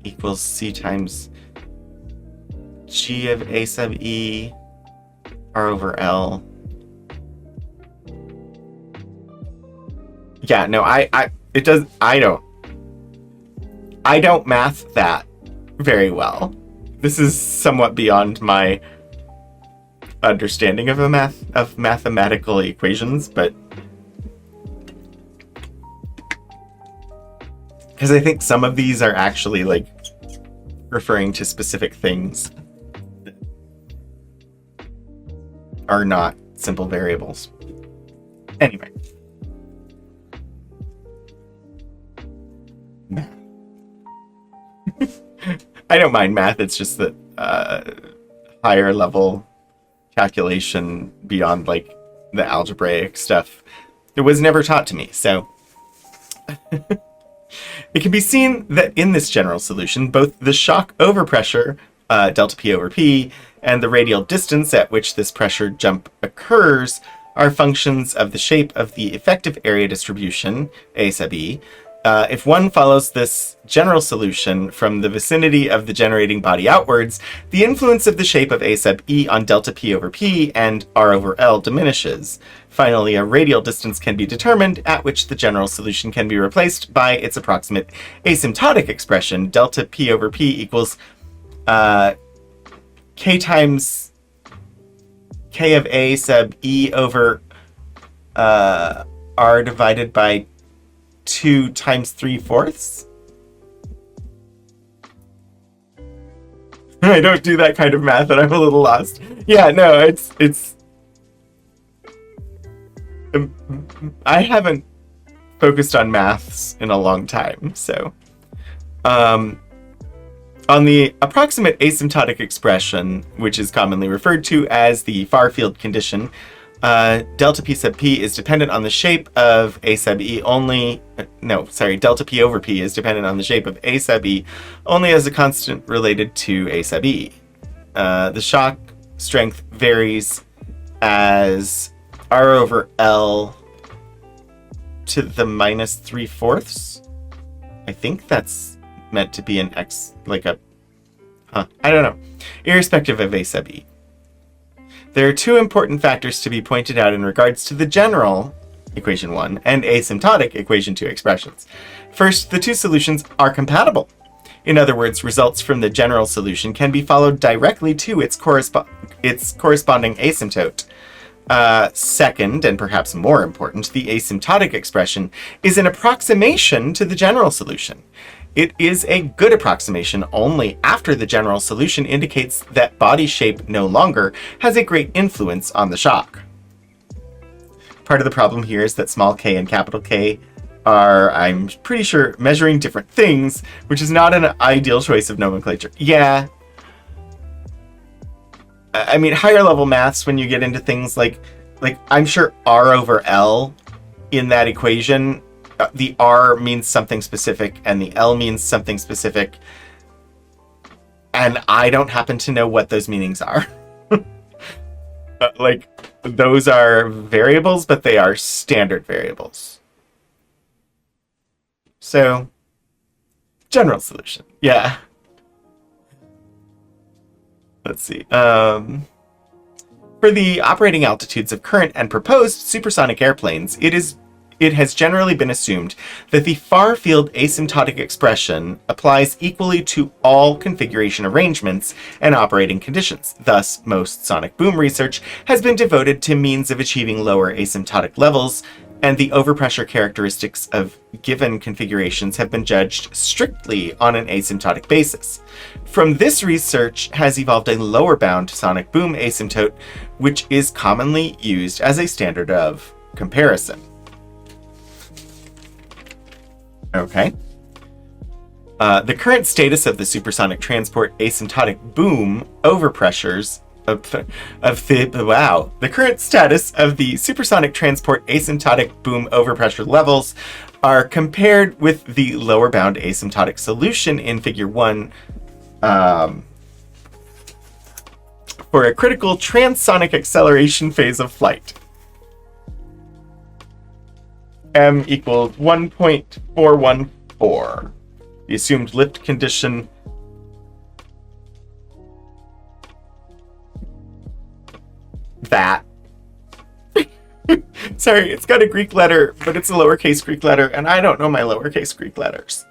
equals C times G of A sub E R over L. Yeah, no, I don't math that very well. This is somewhat beyond my understanding of mathematical equations, but because I think some of these are actually like referring to specific things that are not simple variables. Anyway. I don't mind math, it's just that higher level calculation beyond like the algebraic stuff, it was never taught to me, so it can be seen that in this general solution, both the shock overpressure, delta P over P, and the radial distance at which this pressure jump occurs are functions of the shape of the effective area distribution, A sub E. If one follows this general solution from the vicinity of the generating body outwards, the influence of the shape of A sub E on delta P over P and R over L diminishes. Finally, a radial distance can be determined at which the general solution can be replaced by its approximate asymptotic expression, delta P over P equals K times K of A sub E over R divided by 2 times 3/4. I don't do that kind of math and I'm a little lost. Yeah, no, it's I haven't focused on maths in a long time, so on the approximate asymptotic expression, which is commonly referred to as the far field condition, delta P sub P is dependent on the shape of A sub E only... delta P over P is dependent on the shape of A sub E only as a constant related to A sub E. The shock strength varies as R over L to the minus 3/4. I think that's meant to be an X, like a... I don't know. Irrespective of A sub E. There are two important factors to be pointed out in regards to the general, equation 1, and asymptotic, equation 2 expressions. First, the two solutions are compatible. In other words, results from the general solution can be followed directly to its corresponding asymptote. Second, and perhaps more important, the asymptotic expression is an approximation to the general solution. It is a good approximation only after the general solution indicates that body shape no longer has a great influence on the shock. Part of the problem here is that small k and capital K are, I'm pretty sure, measuring different things, which is not an ideal choice of nomenclature. Yeah. I mean, higher level maths, when you get into things like I'm sure R over L in that equation, the R means something specific and the L means something specific, and I don't happen to know what those meanings are. Like, those are variables, but they are standard variables. So, general solution. Yeah. Let's see. For the operating altitudes of current and proposed supersonic airplanes, it has generally been assumed that the far field asymptotic expression applies equally to all configuration arrangements and operating conditions. Thus, most sonic boom research has been devoted to means of achieving lower asymptotic levels and the overpressure characteristics of given configurations have been judged strictly on an asymptotic basis. From this research has evolved a lower bound sonic boom asymptote, which is commonly used as a standard of comparison. Okay. The current status of the supersonic transport asymptotic boom overpressures the current status of the supersonic transport asymptotic boom overpressure levels are compared with the lower bound asymptotic solution in Figure 1 for a critical transonic acceleration phase of flight. M equals 1.414. The assumed lift condition that. Sorry, it's got a Greek letter, but it's a lowercase Greek letter, and I don't know my lowercase Greek letters.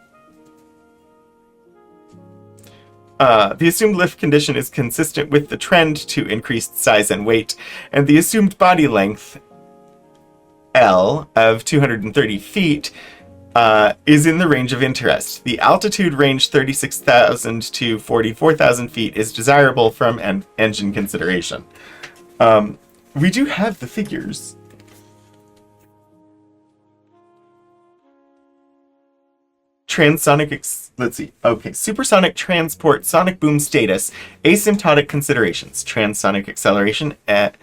The assumed lift condition is consistent with the trend to increased size and weight, and the assumed body length, L, of 230 feet, is in the range of interest. The altitude range 36,000 to 44,000 feet is desirable from an engine consideration. We do have the figures. Let's see. Okay, supersonic transport, sonic boom status, asymptotic considerations, transonic acceleration, that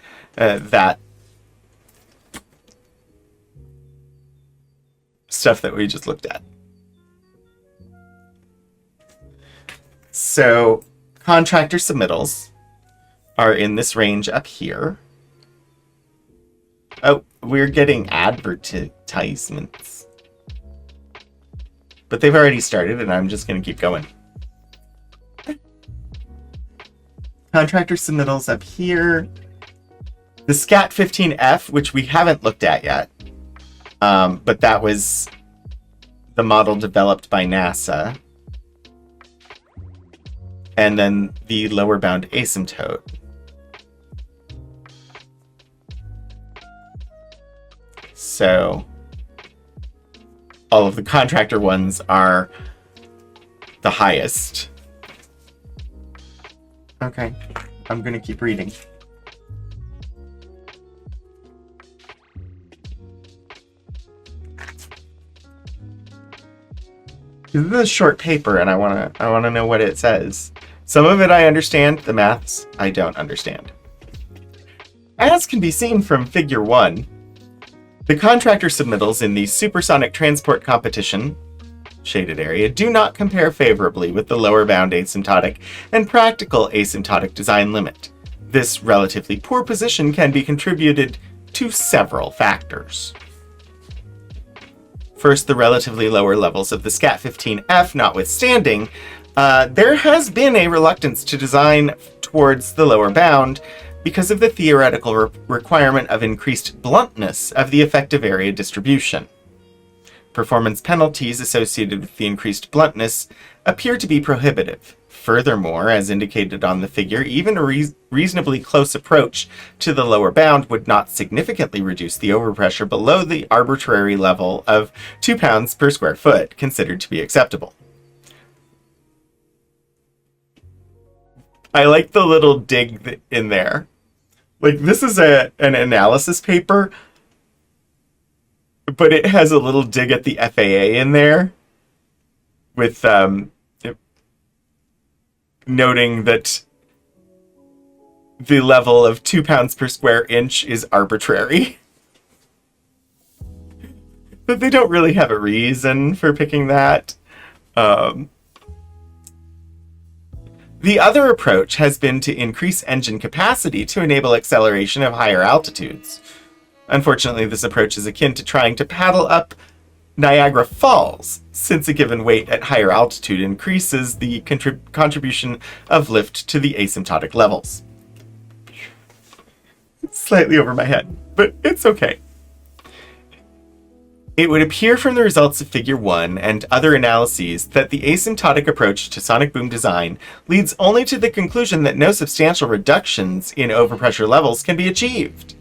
stuff that we just looked at. So, contractor submittals are in this range up here. Oh, we're getting advertisements. But they've already started, and I'm just going to keep going. Contractor submittals up here. The SCAT 15F, which we haven't looked at yet, but that was the model developed by NASA. And then the lower bound asymptote. So all of the contractor ones are the highest. Okay, I'm going to keep reading. This is a short paper, and I want to know what it says. Some of it I understand, the maths I don't understand. As can be seen from Figure 1, the contractor submittals in the supersonic transport competition, shaded area, do not compare favorably with the lower bound asymptotic and practical asymptotic design limit. This relatively poor position can be contributed to several factors. First, the relatively lower levels of the SCAT 15F notwithstanding, there has been a reluctance to design towards the lower bound because of the theoretical requirement of increased bluntness of the effective area distribution. Performance penalties associated with the increased bluntness appear to be prohibitive. Furthermore, as indicated on the figure, even a reasonably close approach to the lower bound would not significantly reduce the overpressure below the arbitrary level of 2 pounds per square foot, considered to be acceptable. I like the little dig in there. Like, this is an analysis paper, but it has a little dig at the FAA in there with noting that the level of 2 pounds per square inch is arbitrary. But they don't really have a reason for picking that. The other approach has been to increase engine capacity to enable acceleration of higher altitudes. Unfortunately, this approach is akin to trying to paddle up Niagara Falls, since a given weight at higher altitude increases the contribution of lift to the asymptotic levels. It's slightly over my head, but it's okay. It would appear from the results of Figure 1 and other analyses that the asymptotic approach to sonic boom design leads only to the conclusion that no substantial reductions in overpressure levels can be achieved.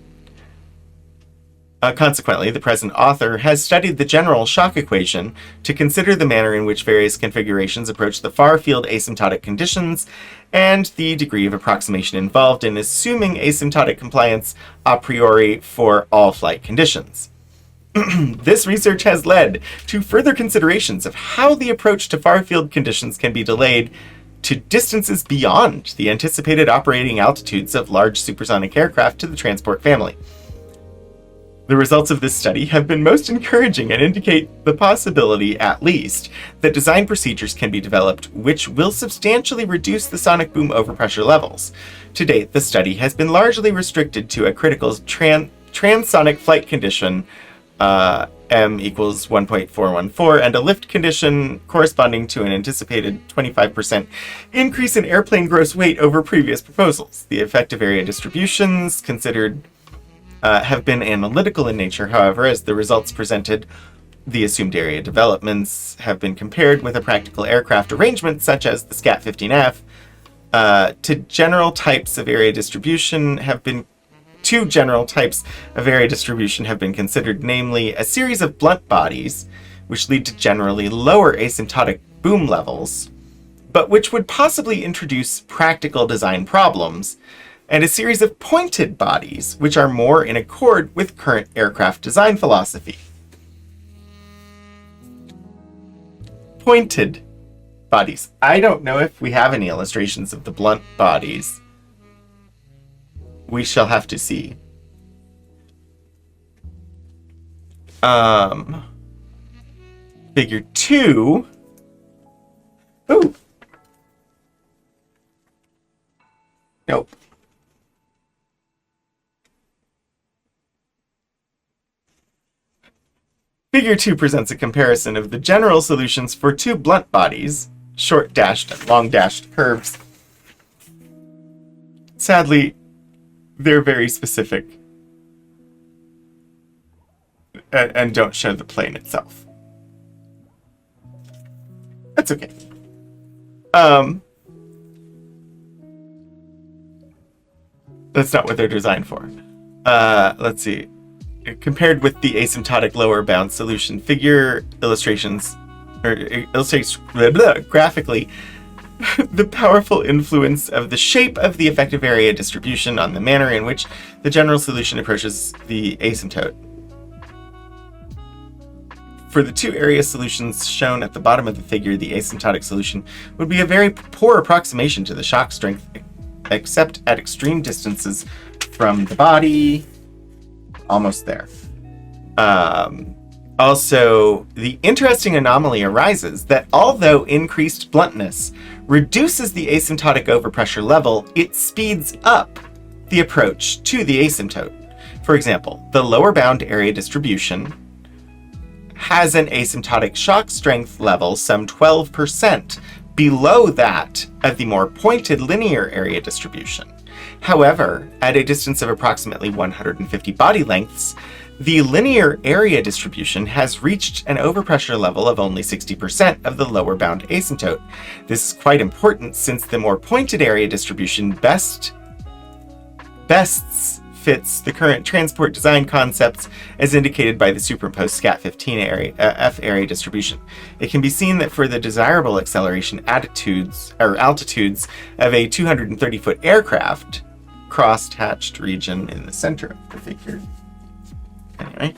Consequently, the present author has studied the general shock equation to consider the manner in which various configurations approach the far-field asymptotic conditions and the degree of approximation involved in assuming asymptotic compliance a priori for all flight conditions. This research has led to further considerations of how the approach to far-field conditions can be delayed to distances beyond the anticipated operating altitudes of large supersonic aircraft to the transport family. The results of this study have been most encouraging and indicate the possibility, at least, that design procedures can be developed which will substantially reduce the sonic boom overpressure levels. To date, the study has been largely restricted to a critical transonic flight condition, M equals 1.414, and a lift condition corresponding to an anticipated 25% increase in airplane gross weight over previous proposals. The effective area distributions considered have been analytical in nature, however, as the results presented, the assumed area developments have been compared with a practical aircraft arrangement such as the SCAT-15F. Two general types of area distribution have been considered, namely a series of blunt bodies, which lead to generally lower asymptotic boom levels, but which would possibly introduce practical design problems, and a series of pointed bodies, which are more in accord with current aircraft design philosophy. Pointed bodies. I don't know if we have any illustrations of the blunt bodies. We shall have to see. Figure 2. Ooh. Nope. Figure 2 presents a comparison of the general solutions for two blunt bodies, short dashed and long dashed curves. Sadly, they're very specific and don't show the plane itself. That's okay. That's not what they're designed for. Let's see. Compared with the asymptotic lower bound solution, figure illustrations illustrates graphically the powerful influence of the shape of the effective area distribution on the manner in which the general solution approaches the asymptote. For the two area solutions shown at the bottom of the figure, the asymptotic solution would be a very poor approximation to the shock strength, except at extreme distances from the body. Almost there. Also, the interesting anomaly arises that although increased bluntness reduces the asymptotic overpressure level, it speeds up the approach to the asymptote. For example, the lower bound area distribution has an asymptotic shock strength level some 12% below that of the more pointed linear area distribution. However, at a distance of approximately 150 body lengths, the linear area distribution has reached an overpressure level of only 60% of the lower bound asymptote. This is quite important since the more pointed area distribution best fits the current transport design concepts as indicated by the superimposed SCAT-15 area distribution. It can be seen that for the desirable acceleration altitudes of a 230-foot aircraft, cross-hatched region in the center of the figure, anyway,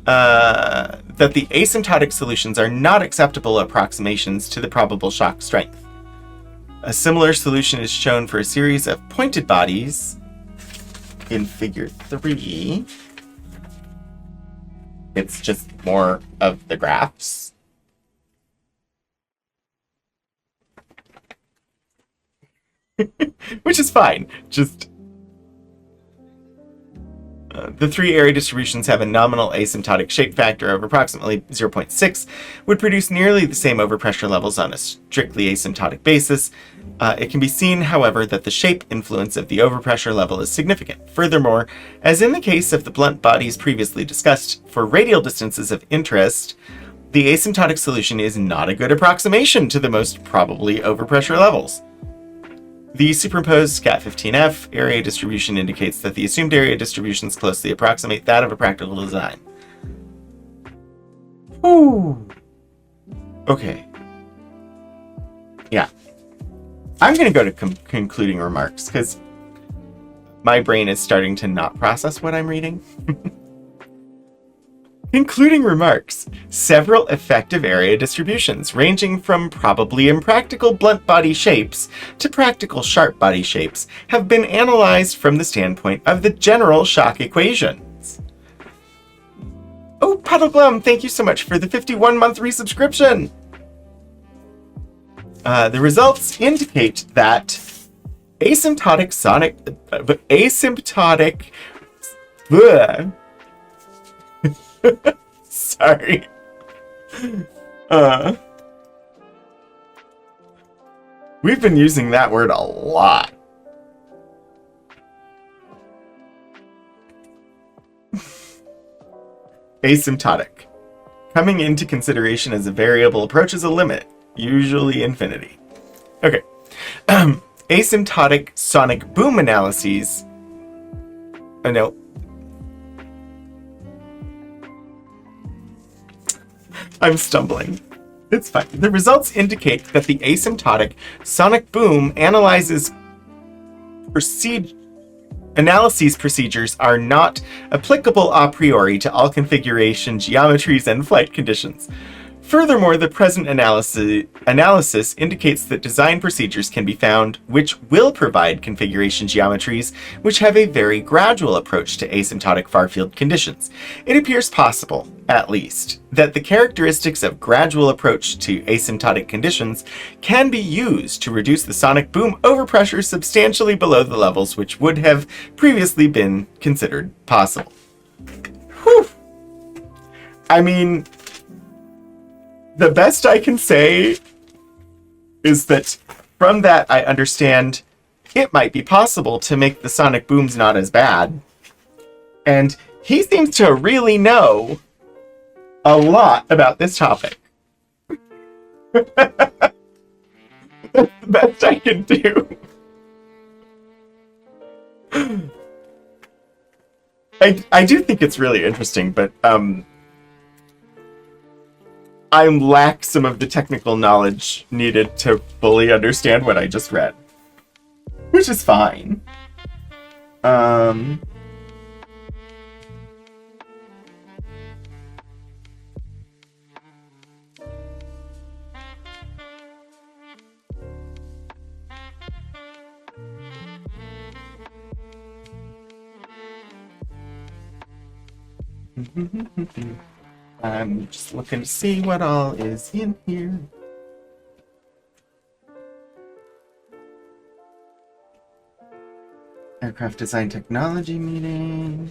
that the asymptotic solutions are not acceptable approximations to the probable shock strength. A similar solution is shown for a series of pointed bodies in figure 3. It's just more of the graphs. Which is fine. Just the three area distributions have a nominal asymptotic shape factor of approximately 0.6, would produce nearly the same overpressure levels on a strictly asymptotic basis. It can be seen, however, that the shape influence of the overpressure level is significant. Furthermore, as in the case of the blunt bodies previously discussed, for radial distances of interest, the asymptotic solution is not a good approximation to the most probably overpressure levels. The superimposed SCAT-15F area distribution indicates that the assumed area distributions closely approximate that of a practical design. Ooh. Okay. Yeah. I'm going to go to concluding remarks, because my brain is starting to not process what I'm reading. Concluding remarks. Several effective area distributions, ranging from probably impractical blunt body shapes to practical sharp body shapes, have been analyzed from the standpoint of the general shock equations. Oh, Puddleglum, thank you so much for the 51-month resubscription! The results indicate that asymptotic sonic... Sorry. We've been using that word a lot. Asymptotic. Coming into consideration as a variable approaches a limit, usually infinity. Okay. Asymptotic sonic boom analyses... no. I'm stumbling. It's fine. The results indicate that the asymptotic sonic boom analysis procedures are not applicable a priori to all configuration geometries and flight conditions. Furthermore, the present analysis indicates that design procedures can be found which will provide configuration geometries which have a very gradual approach to asymptotic far-field conditions. It appears possible, at least, that the characteristics of gradual approach to asymptotic conditions can be used to reduce the sonic boom overpressure substantially below the levels which would have previously been considered possible. Whew. I mean... the best I can say is that from that I understand it might be possible to make the sonic booms not as bad. And he seems to really know a lot about this topic. That's the best I can do. I do think it's really interesting, but I lack some of the technical knowledge needed to fully understand what I just read. Which is fine. I'm just looking to see what all is in here. Aircraft design technology meeting.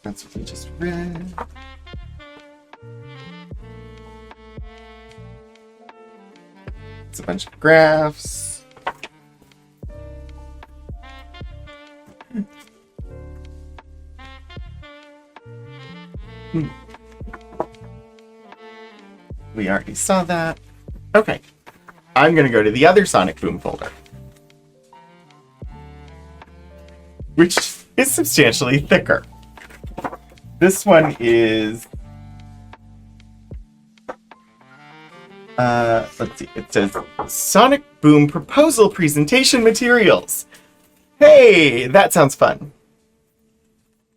That's what we just read. It's a bunch of graphs. We already saw that. Okay. I'm going to go to the other Sonic Boom folder, which is substantially thicker. This one is... let's see. It says Sonic Boom Proposal Presentation Materials. Hey, that sounds fun.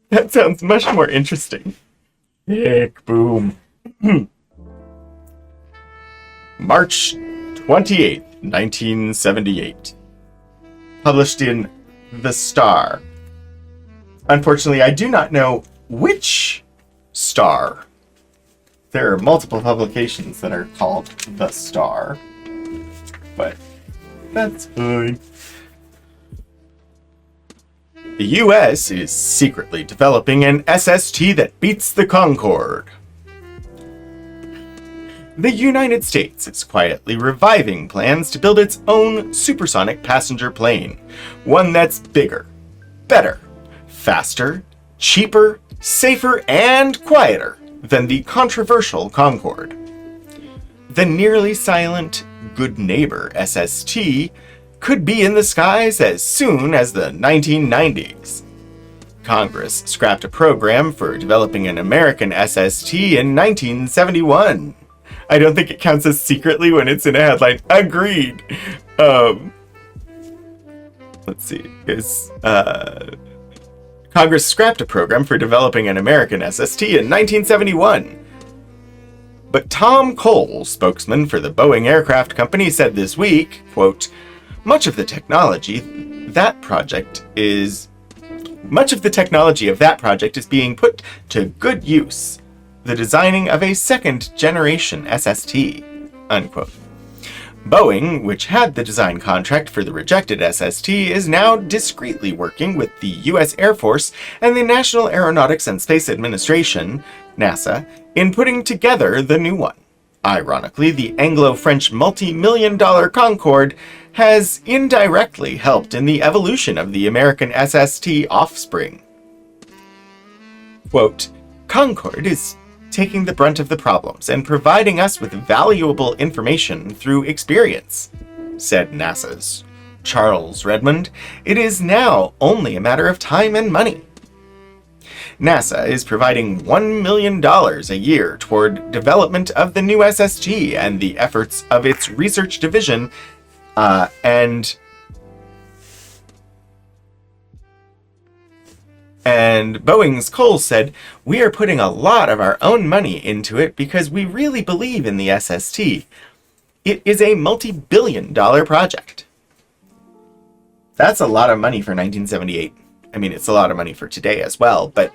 That sounds much more interesting. Big boom. March 28th, 1978. Published in The Star. Unfortunately, I do not know which Star. There are multiple publications that are called The Star. But that's fine. The US is secretly developing an SST that beats the Concorde. The United States is quietly reviving plans to build its own supersonic passenger plane. One that's bigger, better, faster, cheaper, safer, and quieter than the controversial Concorde. The nearly silent Good Neighbor SST could be in the skies as soon as the 1990s. Congress scrapped a program for developing an American SST in 1971. I don't think it counts as secretly when it's in a headline. Agreed. Let's see. Congress scrapped a program for developing an American SST in 1971. But Tom Cole, spokesman for the Boeing Aircraft Company, said this week, quote, much of the technology of that project is being put to good use. The designing of a second-generation SST, unquote. Boeing, which had the design contract for the rejected SST, is now discreetly working with the U.S. Air Force and the National Aeronautics and Space Administration, NASA, in putting together the new one. Ironically, the Anglo-French multi-million-dollar Concorde has indirectly helped in the evolution of the American SST offspring. Quote, Concorde is taking the brunt of the problems and providing us with valuable information through experience, said NASA's Charles Redmond. It is now only a matter of time and money. NASA is providing $1 million a year toward development of the new SST and the efforts of its research division, and Boeing's Cole said, we are putting a lot of our own money into it because we really believe in the SST. It is a multi-billion-dollar project. That's a lot of money for 1978. I mean, it's a lot of money for today as well, but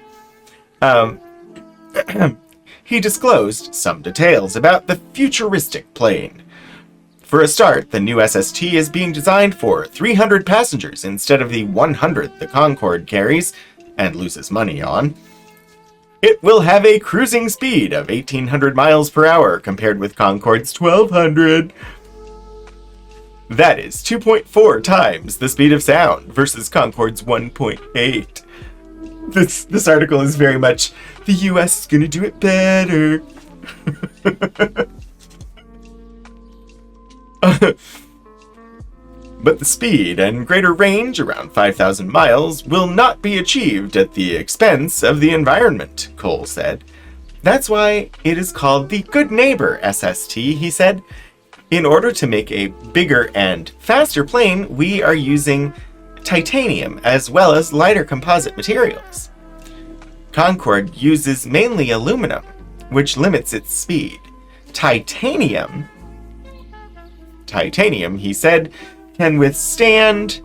he disclosed some details about the futuristic plane. For a start, the new SST is being designed for 300 passengers instead of the 100 the Concorde carries and loses money on. It will have a cruising speed of 1,800 miles per hour compared with Concorde's 1,200. That is 2.4 times the speed of sound versus Concorde's 1.8. This article is very much, the US is gonna do it better. But the speed and greater range, around 5,000 miles, will not be achieved at the expense of the environment, Cole said. That's why it is called the Good Neighbor SST, he said. In order to make a bigger and faster plane, we are using titanium as well as lighter composite materials. Concorde uses mainly aluminum, which limits its speed. Titanium, he said, can withstand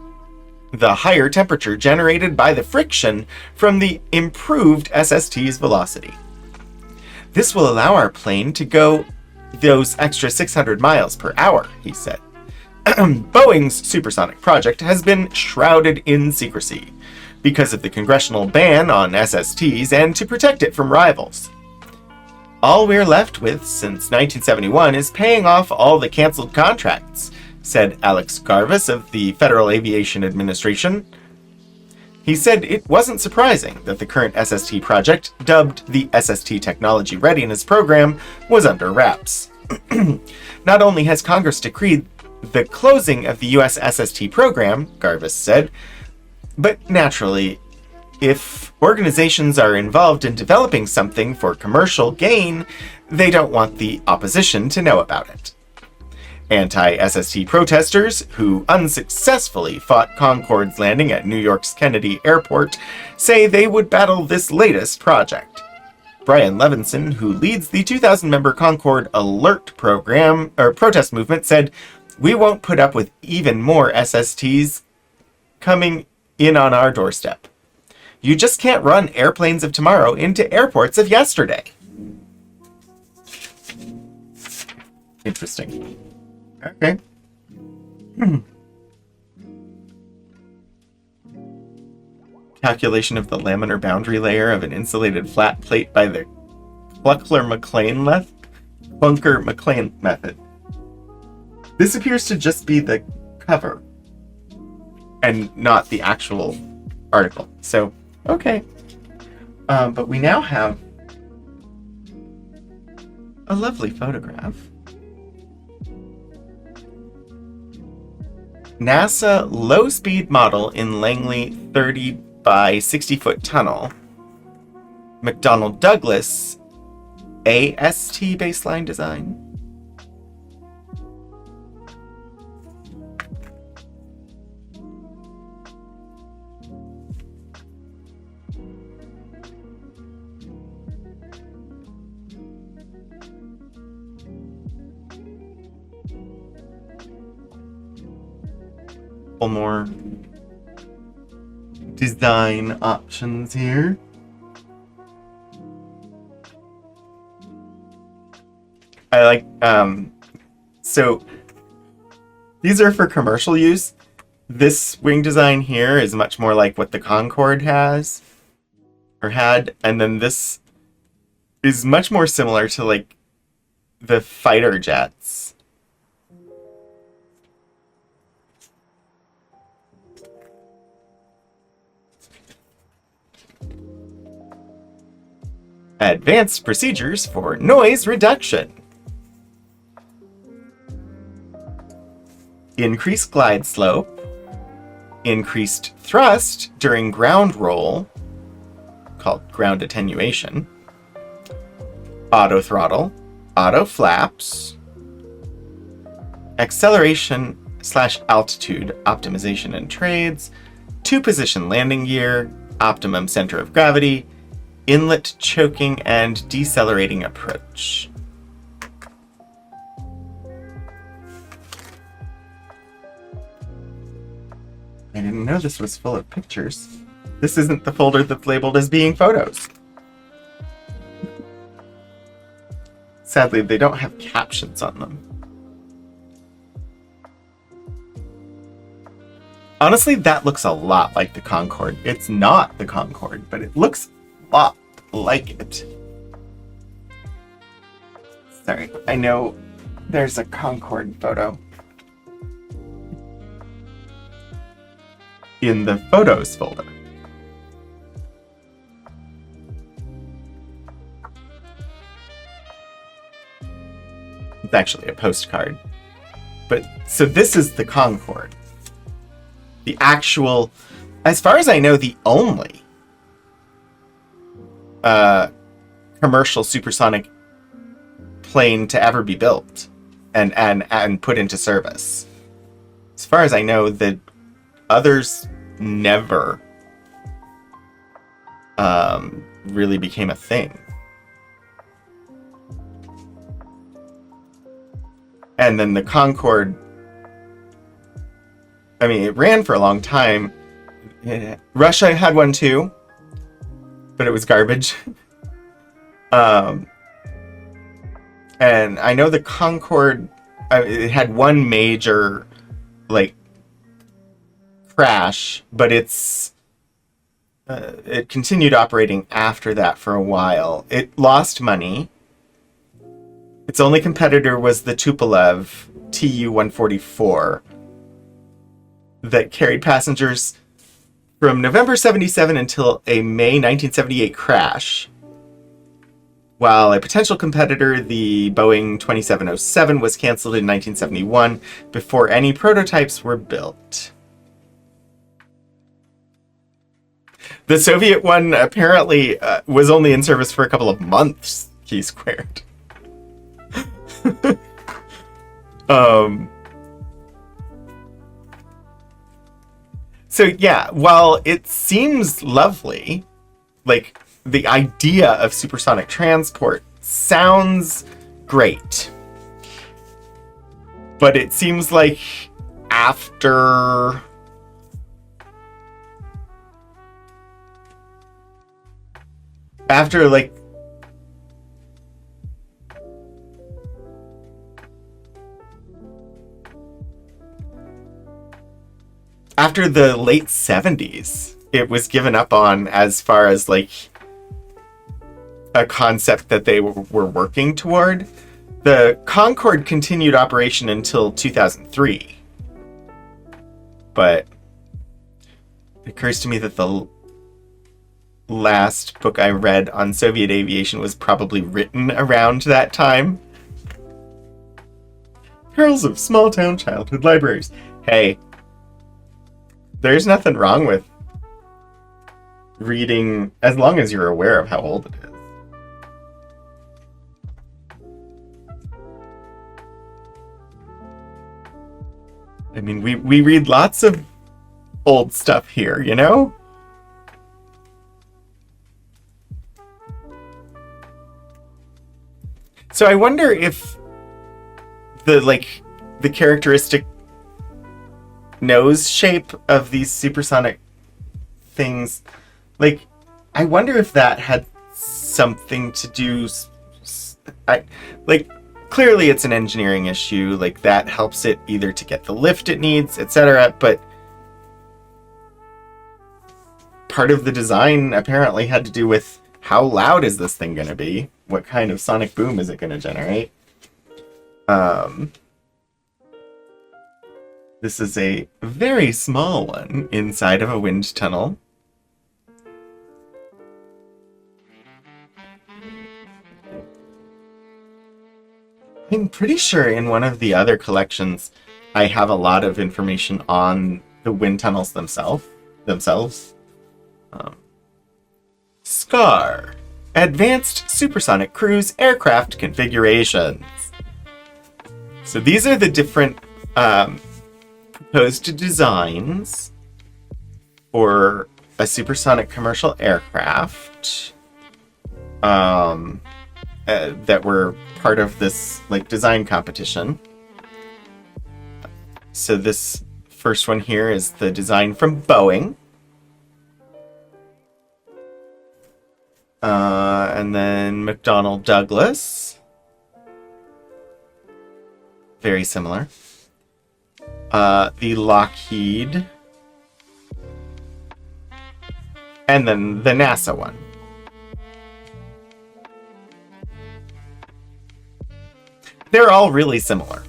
the higher temperature generated by the friction from the improved SST's velocity. This will allow our plane to go those extra 600 miles per hour, he said. Boeing's Supersonic project has been shrouded in secrecy because of the congressional ban on SSTs and to protect it from rivals. All we're left with since 1971 is paying off all the canceled contracts, said Alex Garvis of the Federal Aviation Administration. He said it wasn't surprising that the current SST project, dubbed the SST Technology Readiness Program, was under wraps. Not only has Congress decreed the closing of the U.S. SST program, Garvis said, but naturally, if organizations are involved in developing something for commercial gain, they don't want the opposition to know about it. Anti-SST protesters, who unsuccessfully fought Concorde's landing at New York's Kennedy Airport, say they would battle this latest project. Brian Levinson, who leads the 2,000-member Concorde Alert program or protest movement, said, "We won't put up with even more SSTs coming in on our doorstep. You just can't run airplanes of tomorrow into airports of yesterday." Interesting. Okay. Calculation of the laminar boundary layer of an insulated flat plate by the Clunker-McLean method. This appears to just be the cover and not the actual article. So, okay. But we now have a lovely photograph NASA low-speed model in Langley 30 by 60-foot tunnel. McDonnell Douglas AST baseline design. Couple more design options here. I like, so these are for commercial use. This wing design here is much more like what the Concorde has, or had, and then this is much more similar to like the fighter jets. Advanced procedures for noise reduction. Increased glide slope. Increased thrust during ground roll, called ground attenuation. Auto throttle. Auto flaps. Acceleration / altitude optimization and trades. 2-position landing gear. Optimum center of gravity. Inlet choking and decelerating approach. I didn't know this was full of pictures. This isn't the folder that's labeled as being photos. Sadly, they don't have captions on them. Honestly, that looks a lot like the Concorde. It's not the Concorde, but it looks a lot like it. Sorry, I know there's a Concorde photo in the photos folder. It's actually a postcard. But so this is the Concorde. The actual, as far as I know, the only commercial supersonic plane to ever be built and put into service. As far as I know, the others never really became a thing. And then the Concorde, I mean, it ran for a long time. Russia had one too, but it was garbage. And I know the Concorde, it had one major, like, crash, but it continued operating after that for a while. It lost money. Its only competitor was the Tupolev Tu-144 that carried passengers from November 77 until a May 1978 crash, while a potential competitor, the Boeing 2707, was canceled in 1971 before any prototypes were built. The Soviet one apparently was only in service for a couple of months, Key Squared. So yeah, while it seems lovely, like the idea of supersonic transport sounds great, but it seems like after like after the late 70s, it was given up on as far as like a concept that they were working toward. The Concorde continued operation until 2003. But it occurs to me that the last book I read on Soviet aviation was probably written around that time. Pearls of Small Town Childhood Libraries. Hey, there's nothing wrong with reading as long as you're aware of how old it is. I mean, we read lots of old stuff here, you know? So I wonder if the characteristic nose shape of these supersonic things, like, I wonder if that had something to do, clearly it's an engineering issue, like that helps it either to get the lift it needs, etc. But part of the design apparently had to do with how loud is this thing going to be? What kind of sonic boom is it going to generate? This is a very small one inside of a wind tunnel. I'm pretty sure in one of the other collections I have a lot of information on the wind tunnels themselves. SCAR. Advanced Supersonic Cruise Aircraft Configurations. So these are the different proposed designs for a supersonic commercial aircraft that were part of this design competition. So this first one here is the design from Boeing. And then McDonnell Douglas. Very similar. The Lockheed. And then the NASA one. They're all really similar.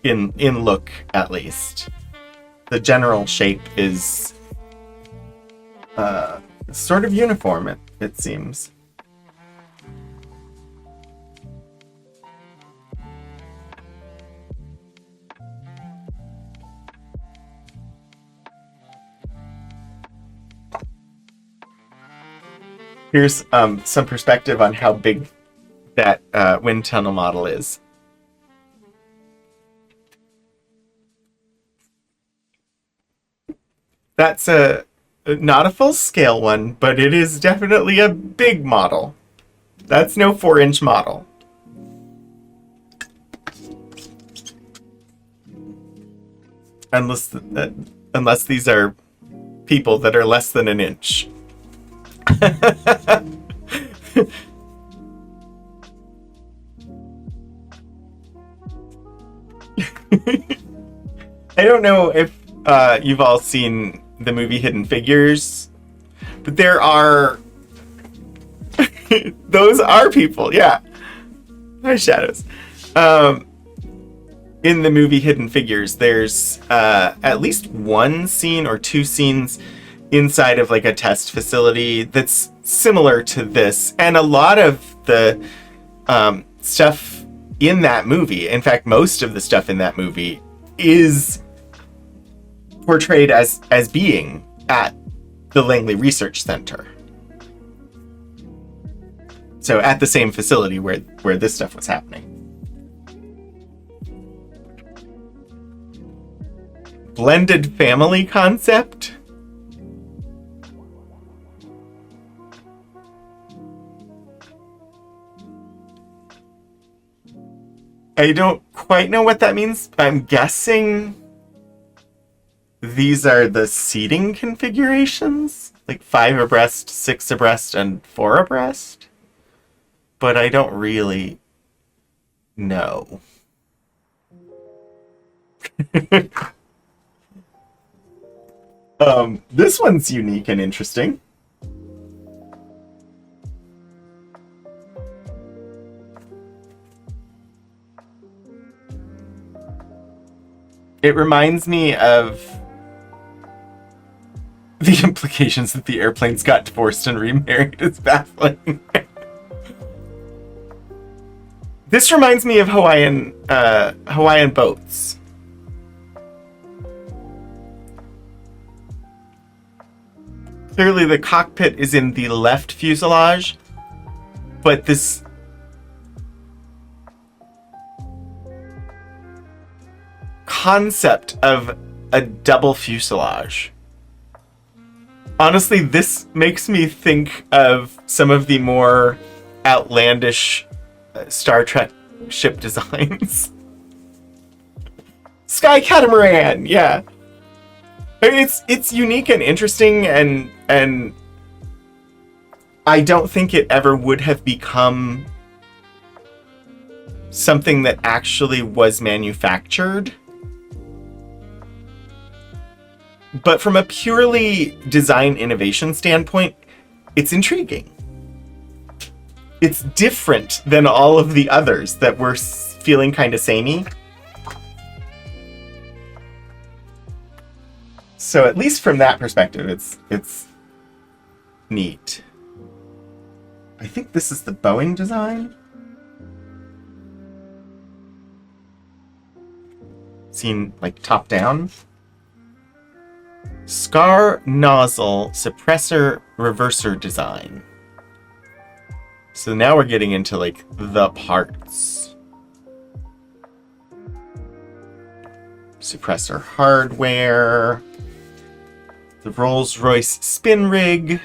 In look, at least. The general shape is sort of uniform, it seems. Here's some perspective on how big that wind tunnel model is. That's not a full scale one, but it is definitely a big model. That's no 4-inch model. Unless these are people that are less than an inch. I don't know if you've all seen the movie Hidden Figures, but there are those are people, yeah. My shadows. In the movie Hidden Figures, there's at least one scene or two scenes inside of a test facility that's similar to this, and a lot of the stuff in that movie, in fact most of the stuff in that movie, is portrayed as being at the Langley Research Center. So at the same facility where this stuff was happening. Blended family concept. I don't quite know what that means. I'm guessing these are the seating configurations, 5 abreast, 6 abreast, and 4 abreast. But I don't really know. This one's unique and interesting. It reminds me of the implications that the airplanes got divorced and remarried is baffling. This reminds me of Hawaiian boats. Clearly the cockpit is in the left fuselage, but this concept of a double fuselage. Honestly, this makes me think of some of the more outlandish Star Trek ship designs. Sky Catamaran, yeah. It's unique and interesting, and I don't think it ever would have become something that actually was manufactured. But from a purely design innovation standpoint, it's intriguing. It's different than all of the others that were feeling kind of samey. So at least from that perspective, it's neat. I think this is the Boeing design. Seen like top down. Scar nozzle suppressor reverser design. So now we're getting into like the parts. Suppressor hardware. The Rolls-Royce spin rig.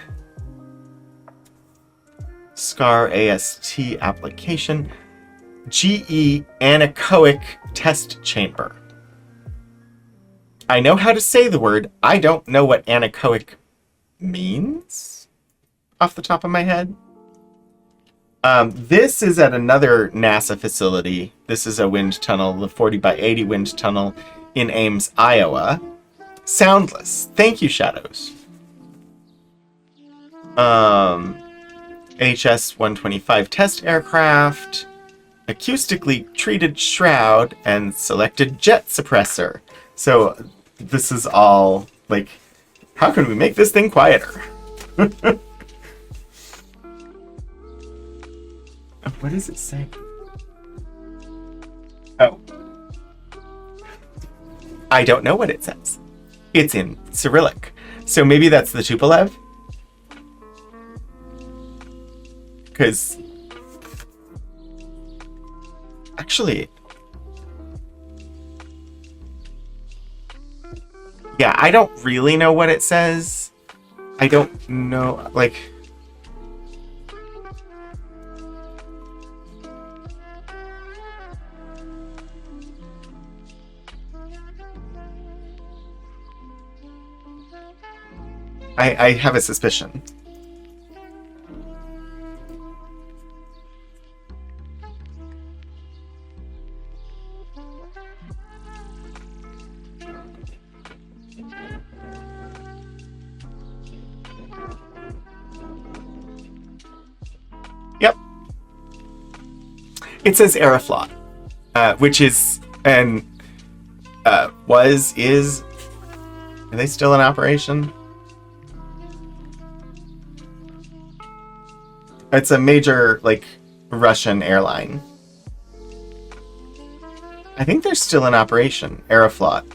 Scar AST application. GE anechoic test chamber. I know how to say the word. I don't know what anechoic means off the top of my head. This is at another NASA facility. This is a wind tunnel, the 40x80 wind tunnel in Ames, Iowa. Soundless. Thank you, Shadows. HS-125 test aircraft, acoustically treated shroud, and selected jet suppressor. So this is all like, how can we make this thing quieter? What does it say? Oh. I don't know what it says. It's in Cyrillic. So maybe that's the Tupolev? Because actually, yeah, I don't really know what it says. I don't know, like, I have a suspicion. Yep. It says Aeroflot, which is, and is, are they still in operation? It's a major, like, Russian airline. I think they're still in operation, Aeroflot.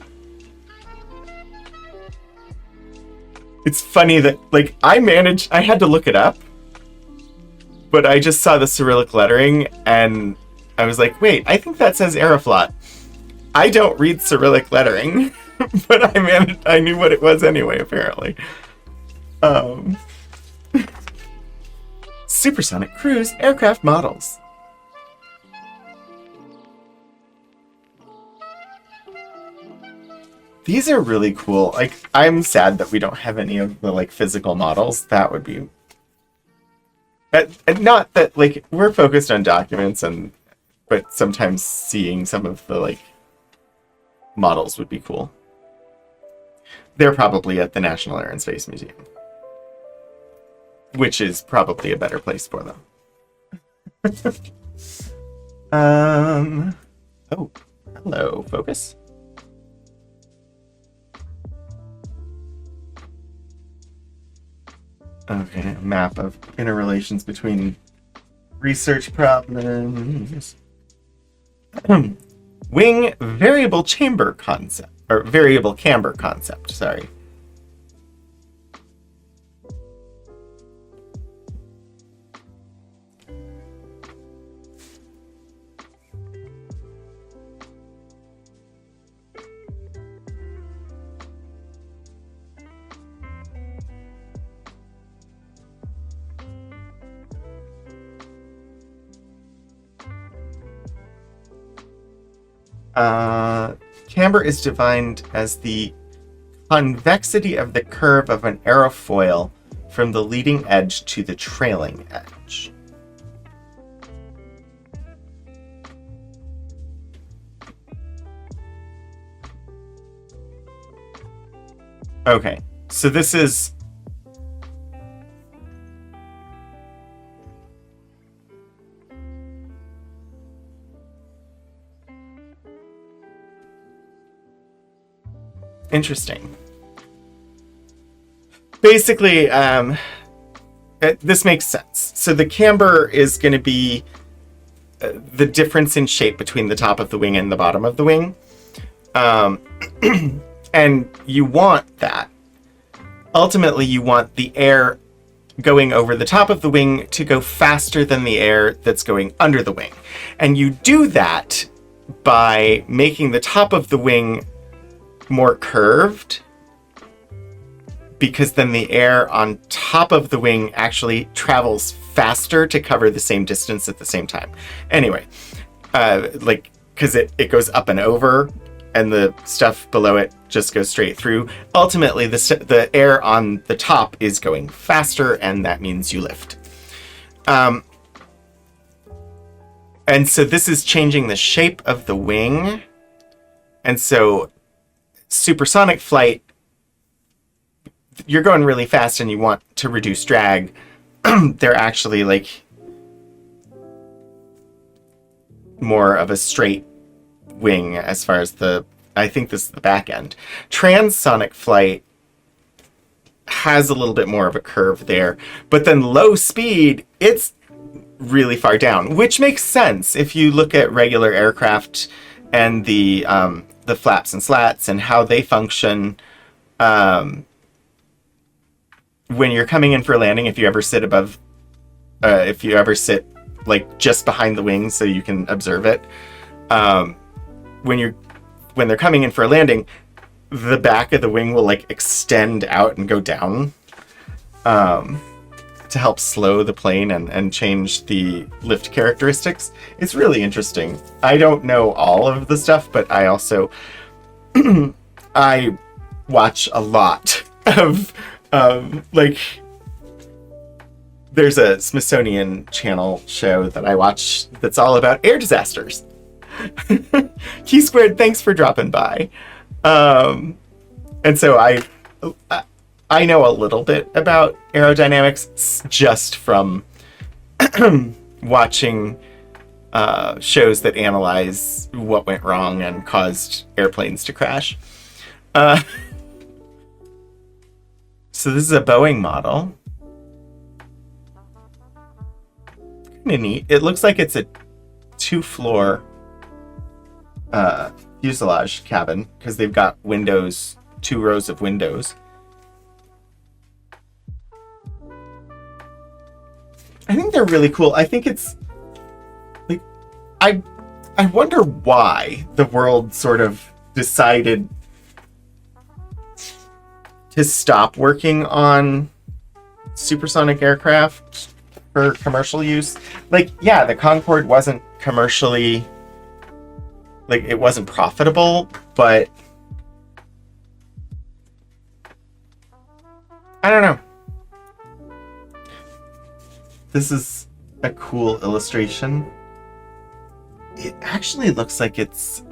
It's funny that, like, I had to look it up, but I just saw the Cyrillic lettering, and I was like, wait, I think that says Aeroflot. I don't read Cyrillic lettering, but I knew what it was anyway, apparently. Supersonic cruise aircraft models. These are really cool. Like, I'm sad that we don't have any of the, like, physical models. That would be... not that, like, we're focused on documents, but sometimes seeing some of the, like, models would be cool. They're probably at the National Air and Space Museum, which is probably a better place for them. Oh, hello, focus. Okay, a map of interrelations between research problems. Wing variable chamber concept, or variable camber concept, sorry. Camber is defined as the convexity of the curve of an aerofoil from the leading edge to the trailing edge. Okay, so this is... interesting. Basically, this makes sense. So the camber is going to be the difference in shape between the top of the wing and the bottom of the wing. And you want that. Ultimately, you want the air going over the top of the wing to go faster than the air that's going under the wing. And you do that by making the top of the wing more curved, because then the air on top of the wing actually travels faster to cover the same distance at the same time. Anyway, because it goes up and over, and the stuff below it just goes straight through. Ultimately, the air on the top is going faster, and that means you lift. And so this is changing the shape of the wing. And so supersonic flight, you're going really fast and you want to reduce drag. They're actually like more of a straight wing as far as I think this is the back end. Transonic flight has a little bit more of a curve there, but then low speed, it's really far down, which makes sense if you look at regular aircraft and the flaps and slats and how they function. When you're coming in for a landing, if you ever sit like just behind the wings so you can observe it, when they're coming in for a landing, the back of the wing will like extend out and go down to help slow the plane and change the lift characteristics. It's really interesting. I don't know all of the stuff, but I also I watch a lot of there's a Smithsonian Channel show that I watch that's all about air disasters. Key Squared, thanks for dropping by. And so I know a little bit about aerodynamics just from watching shows that analyze what went wrong and caused airplanes to crash. So this is a Boeing model. Kind of neat. It looks like it's a 2-floor fuselage cabin because they've got windows, 2 rows of windows. I think they're really cool. I think it's like I wonder why the world sort of decided to stop working on supersonic aircraft for commercial use. Like, yeah, the Concorde wasn't commercially, like, it wasn't profitable, but I don't know. This is a cool illustration. It actually looks like it's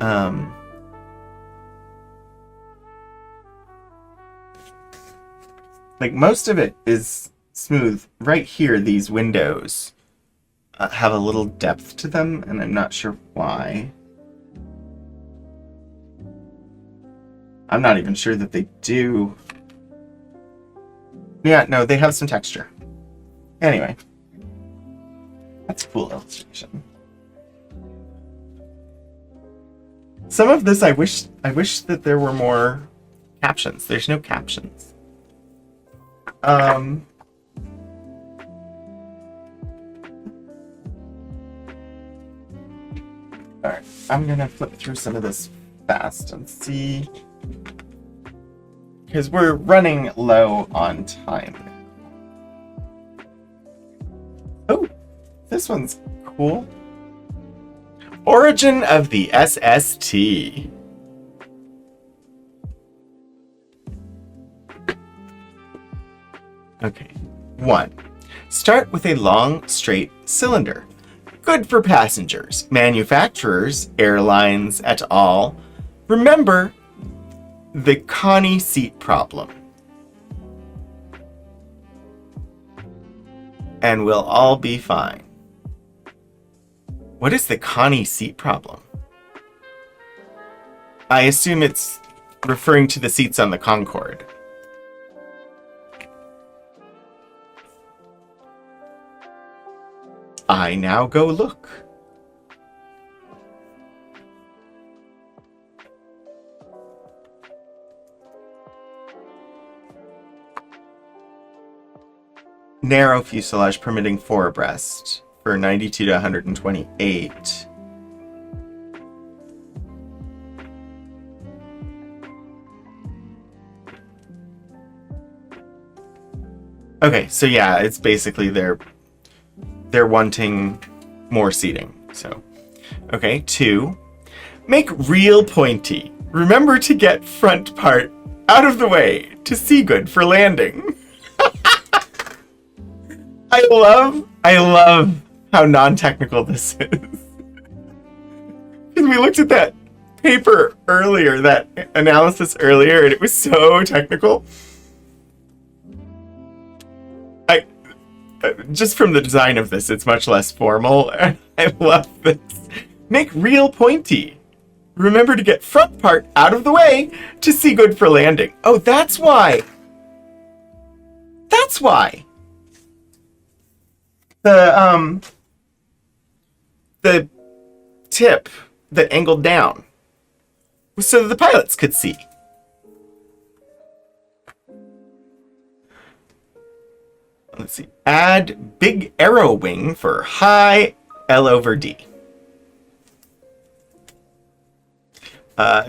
like most of it is smooth. Right here, these windows have a little depth to them, and I'm not sure why. I'm not even sure that they do. Yeah, no, they have some texture. Anyway, that's a cool illustration. Some of this I wish that there were more captions. There's no captions. Alright, I'm gonna flip through some of this fast and see, because we're running low on time. Oh, this one's cool. Origin of the SST. Okay. 1. Start with a long, straight cylinder. Good for passengers, manufacturers, airlines, et al. Remember the Connie seat problem. And we'll all be fine. What is the Connie seat problem? I assume it's referring to the seats on the Concorde. I now go look. Narrow fuselage permitting 4 abreast for 92 to 128. Okay, so yeah, it's basically they're wanting more seating. So, okay, 2. Make real pointy. Remember to get front part out of the way to see good for landing. I love how non-technical this is. Because we looked at that paper earlier, that analysis earlier, and it was so technical. Just from the design of this, it's much less formal, and I love this. Make real pointy. Remember to get front part out of the way to see good for landing. Oh, that's why. That's why. The tip that angled down was so that the pilots could see. Let's see. Add big arrow wing for high L over D.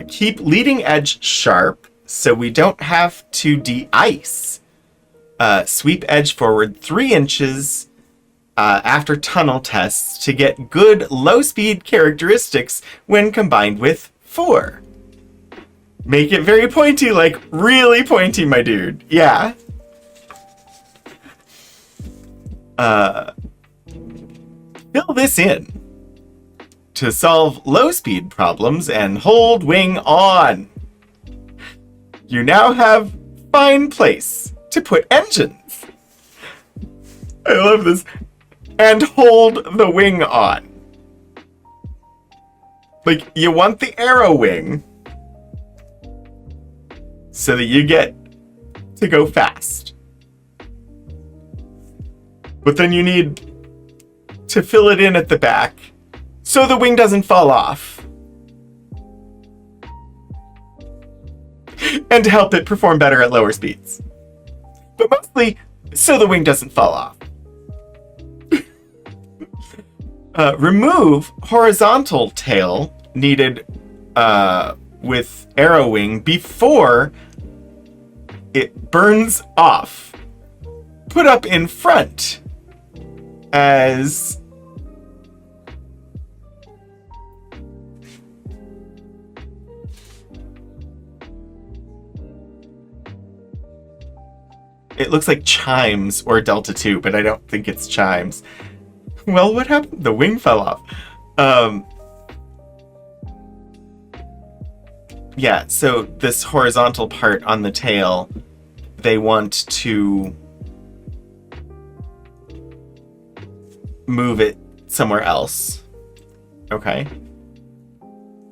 Keep leading edge sharp so we don't have to de-ice. Sweep edge forward 3 inches after tunnel tests to get good low-speed characteristics when combined with 4. Make it very pointy, like really pointy, my dude. Yeah. Fill this in to solve low-speed problems and hold wing on. You now have fine place to put engines. I love this. And hold the wing on. Like, you want the arrow wing so that you get to go fast. But then you need to fill it in at the back so the wing doesn't fall off. And to help it perform better at lower speeds. But mostly so the wing doesn't fall off. Remove horizontal tail needed with arrow wing before it burns off. Put up in front as it looks like chimes or Delta 2, but I don't think it's chimes. Well, what happened? The wing fell off. Yeah, so this horizontal part on the tail, they want to move it somewhere else. Okay.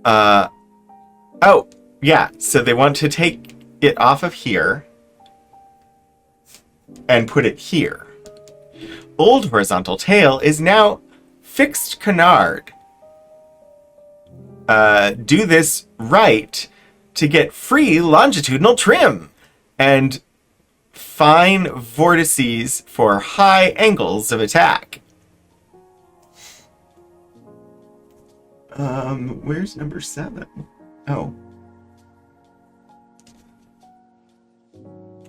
Oh, yeah, so they want to take it off of here and put it here. Old horizontal tail is now fixed canard. Do this right to get free longitudinal trim and fine vortices for high angles of attack. Where's number 7? Oh.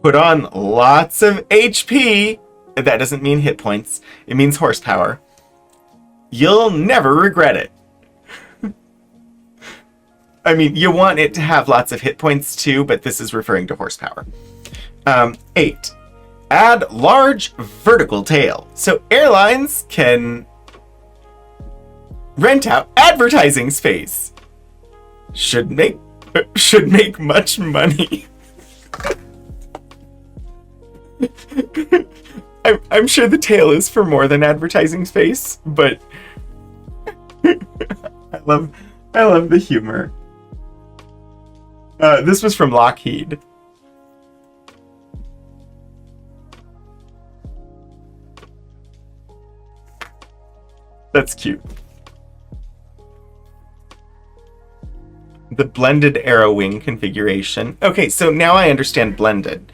Put on lots of HP. That doesn't mean hit points. It means horsepower. You'll never regret it. I mean, you want it to have lots of hit points too, but this is referring to horsepower. 8. Add large vertical tail. So airlines can rent out advertising space. Should make much money. I'm sure the tail is for more than advertising space, but I love the humor. This was from Lockheed. That's cute. The blended arrow wing configuration. Okay, so now I understand blended.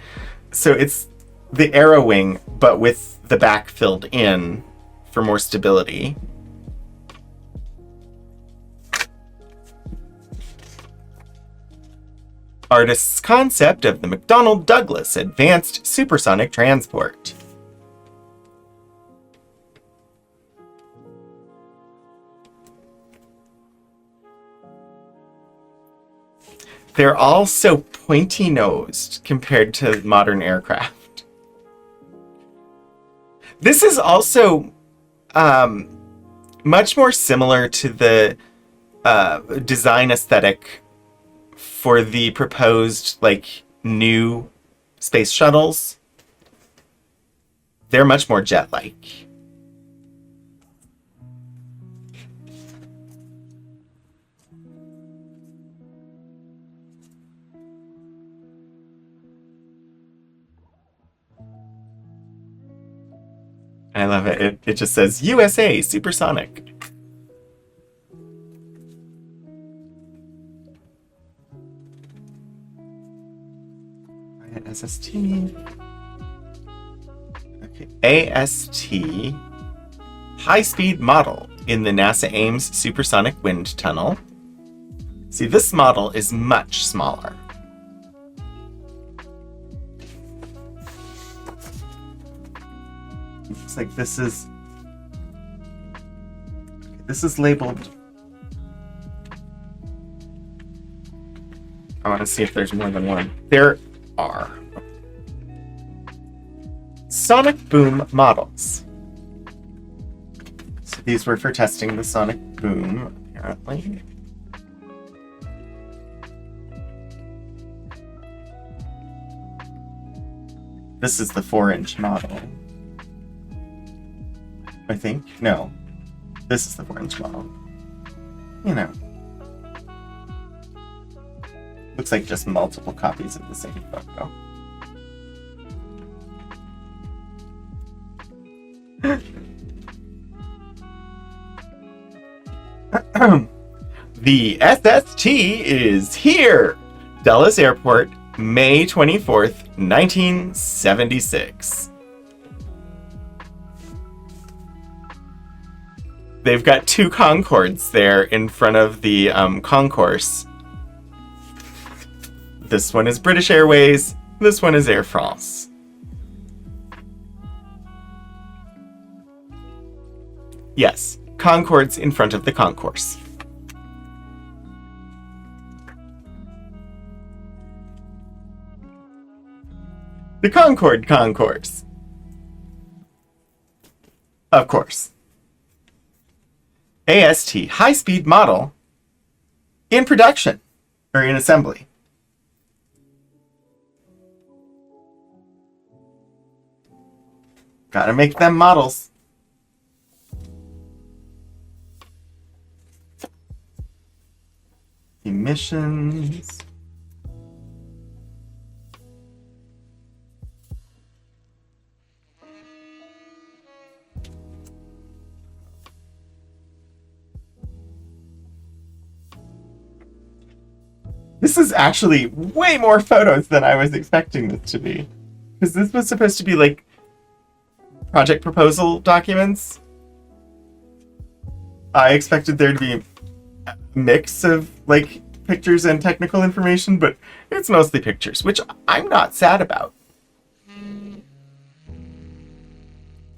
So it's the arrow wing, but with the back filled in for more stability. Artist's concept of the McDonnell Douglas Advanced Supersonic Transport. They're all so pointy-nosed compared to modern aircraft. This is also much more similar to the design aesthetic for the proposed, like, new space shuttles. They're much more jet-like. I love it. It just says USA Supersonic. SST. Okay. AST. High-speed model in the NASA Ames Supersonic Wind Tunnel. See, this model is much smaller. Looks like this is labeled. I want to see if there's more than one. There are. Sonic Boom models. So these were for testing the Sonic Boom, apparently. This is the 4-inch model. I think. No. This is the 4-inch model. You know. Looks like just multiple copies of the same photo. The SST is here! Dulles Airport, May 24th, 1976. They've got 2 Concords there in front of the concourse. This one is British Airways, this one is Air France. Yes, Concords in front of the concourse. The Concorde Concourse. Of course. AST high-speed model in production, or in assembly. Gotta make them models. Emissions. This is actually way more photos than I was expecting this to be. Because this was supposed to be like project proposal documents. I expected there to be a mix of like pictures and technical information, but it's mostly pictures, which I'm not sad about.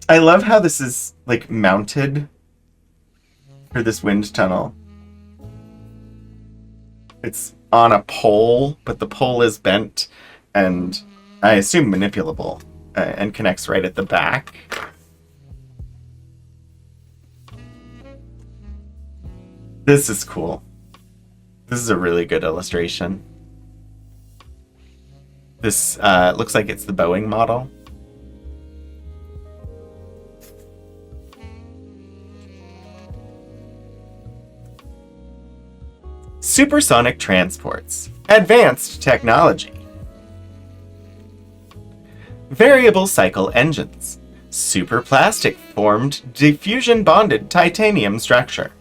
I love how this is like mounted for this wind tunnel. It's on a pole, but the pole is bent and I assume manipulable and connects right at the back. This is cool. This is a really good illustration. This looks like it's the Boeing model. Supersonic transports. Advanced technology. Variable cycle engines. Superplastic formed diffusion bonded titanium structure.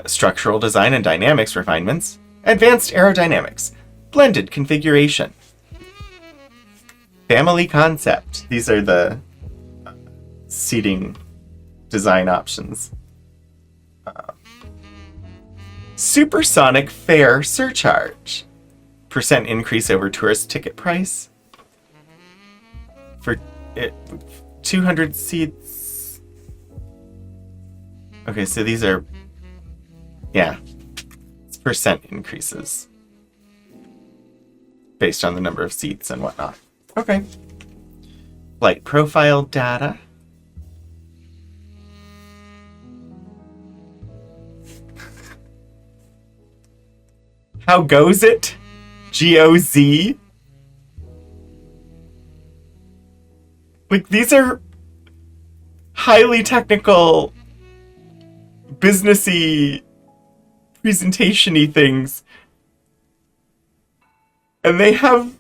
Structural design and dynamics refinements. Advanced aerodynamics. Blended configuration. Family concept. These are the seating design options. Supersonic fare surcharge. Percent increase over tourist ticket price. For 200 seats. Okay, so these are... Yeah. It's percent increases. Based on the number of seats and whatnot. Okay. Flight profile data. How goes it? GOZ? Like, these are highly technical, businessy, presentation-y things. And they have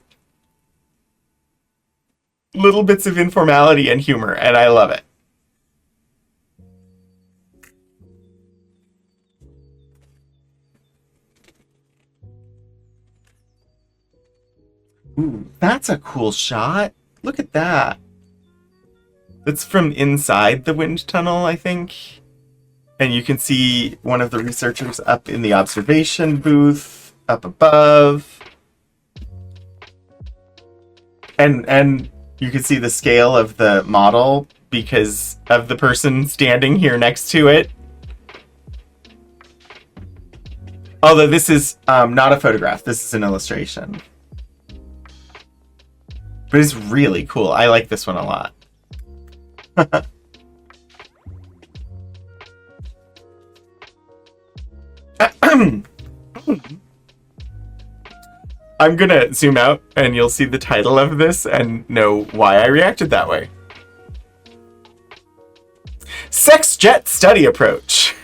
little bits of informality and humor, and I love it. Ooh, that's a cool shot. Look at that. That's from inside the wind tunnel, I think. And you can see one of the researchers up in the observation booth, up above. And you can see the scale of the model because of the person standing here next to it. Although this is not a photograph, this is an illustration. But it's really cool. I like this one a lot. I'm gonna zoom out and you'll see the title of this and know why I reacted that way. Sex jet study approach.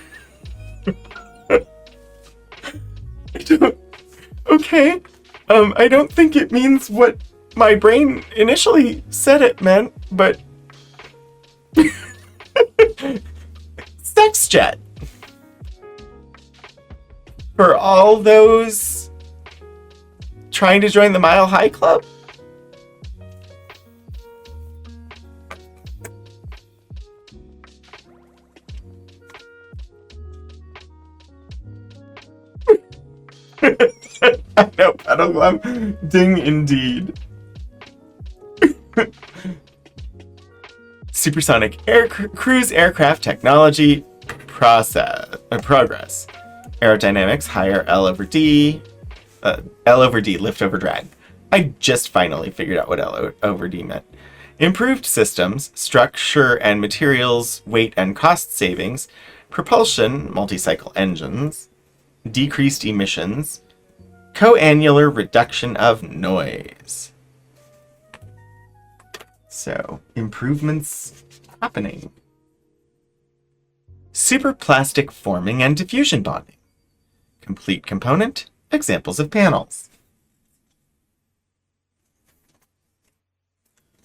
Okay. I don't think it means what my brain initially said it meant, but... Sex jet. For all those trying to join the Mile High Club? I know, Pedal Glove. Ding indeed. Supersonic cruise aircraft technology progress. Aerodynamics, higher L over D, lift over drag. I just finally figured out what L over D meant. Improved systems, structure and materials, weight and cost savings, propulsion, multi-cycle engines, decreased emissions, coannular reduction of noise. So, improvements happening. Superplastic forming and diffusion bonding. Complete component, examples of panels.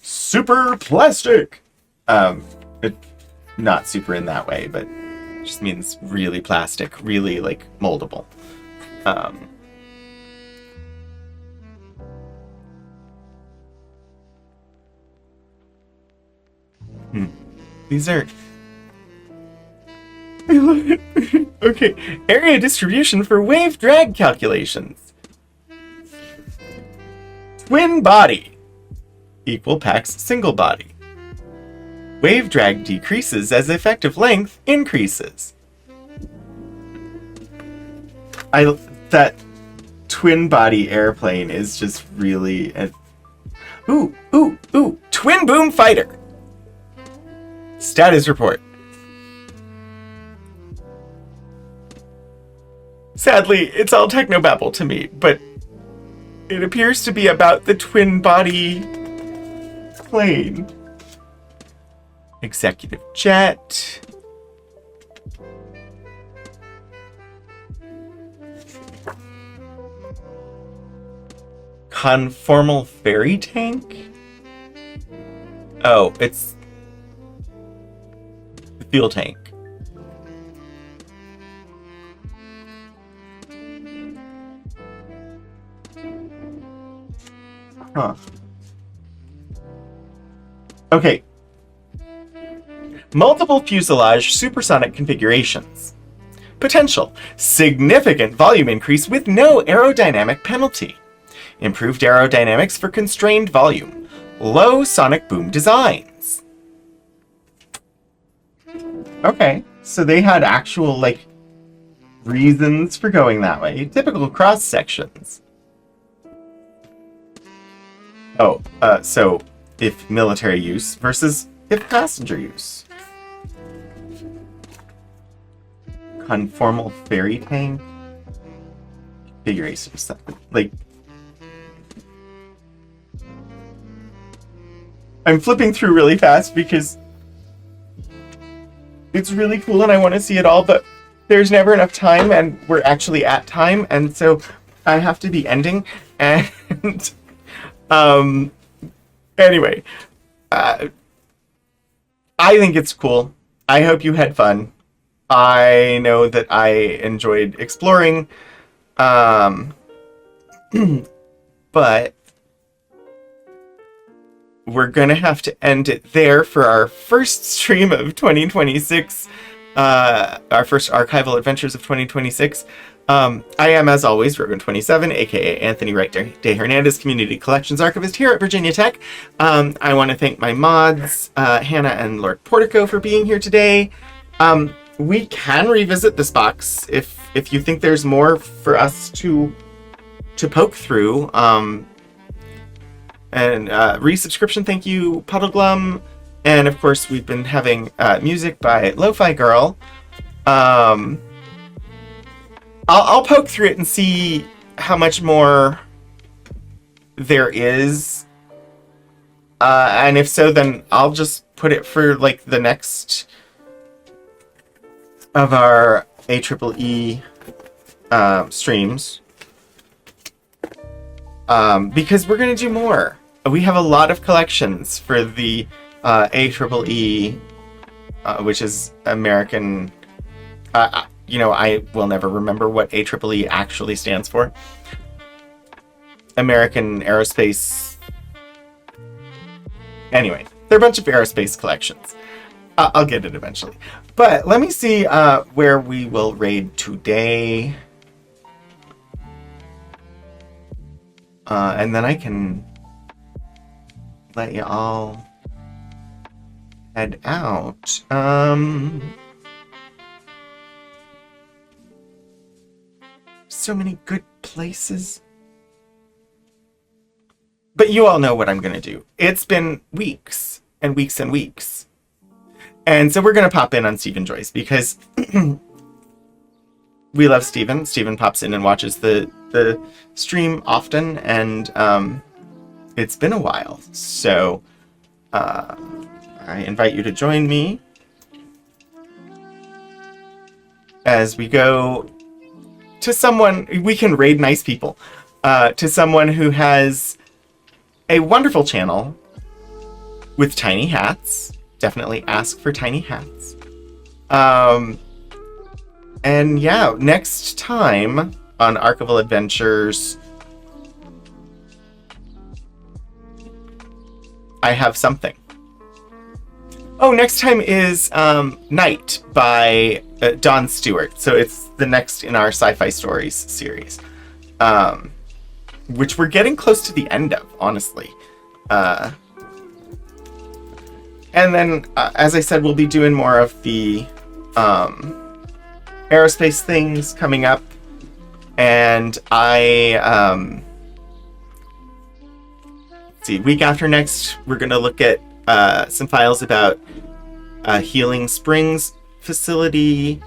Superplastic! Not super in that way, but just means really plastic, really, like, moldable. These are... I love it. Okay, area distribution for wave drag calculations. Twin body. Equal packs single body. Wave drag decreases as effective length increases. That twin body airplane is just really ooh, twin boom fighter. Status report. Sadly, it's all technobabble to me, but it appears to be about the twin body plane. Executive jet. Conformal ferry tank? Oh, it's the fuel tank. Huh. Okay. Multiple fuselage supersonic configurations. Potential. Significant volume increase with no aerodynamic penalty. Improved aerodynamics for constrained volume. Low sonic boom designs. Okay, so they had actual, like, reasons for going that way. Typical cross sections. Oh, so if military use versus if passenger use. Conformal ferry tank. Configuration stuff. Like, I'm flipping through really fast because it's really cool and I want to see it all, but there's never enough time and we're actually at time, and so I have to be ending. And anyway, I think it's cool. I hope you had fun. I know that I enjoyed exploring, but we're gonna have to end it there for our first stream of 2026, our first archival adventures of 2026. I am, as always, Rogan27, aka Anthony Wright de Hernandez, Community Collections Archivist here at Virginia Tech. I want to thank my mods, Hannah and Lord Portico, for being here today. We can revisit this box if you think there's more for us to poke through. And resubscription, thank you, Puddleglum. And of course, we've been having music by Lo-Fi Girl. I'll poke through it and see how much more there is. And if so, then I'll just put it for like the next of our AEEE streams. Because we're going to do more. We have a lot of collections for the AEEE, which is American... I will never remember what AEEE actually stands for. American Aerospace... Anyway, they're a bunch of aerospace collections. I'll get it eventually. But let me see where we will raid today. And then I can let you all head out. So many good places. But you all know what I'm going to do. It's been weeks and weeks and weeks. And so we're going to pop in on Stephen Joyce because we love Stephen. Stephen pops in and watches the stream often, and it's been a while. So I invite you to join me as we go to someone, we can raid nice people, to someone who has a wonderful channel with tiny hats. Definitely ask for tiny hats. And yeah, next time on Archival Adventures, I have something. Oh, next time is Night by Dawn Stewart. So it's the next in our Sci-Fi Stories series, which we're getting close to the end of, honestly. And then, as I said, we'll be doing more of the aerospace things coming up. And I, let's see, week after next, we're going to look at some files about Healing Springs facility.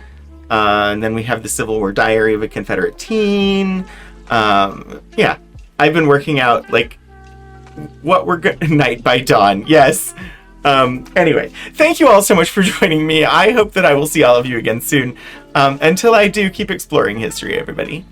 And then we have the Civil War Diary of a Confederate Teen. Yeah, I've been working out, like, what we're night by dawn. Yes. Anyway, thank you all so much for joining me. I hope that I will see all of you again soon. Until I do, keep exploring history, everybody.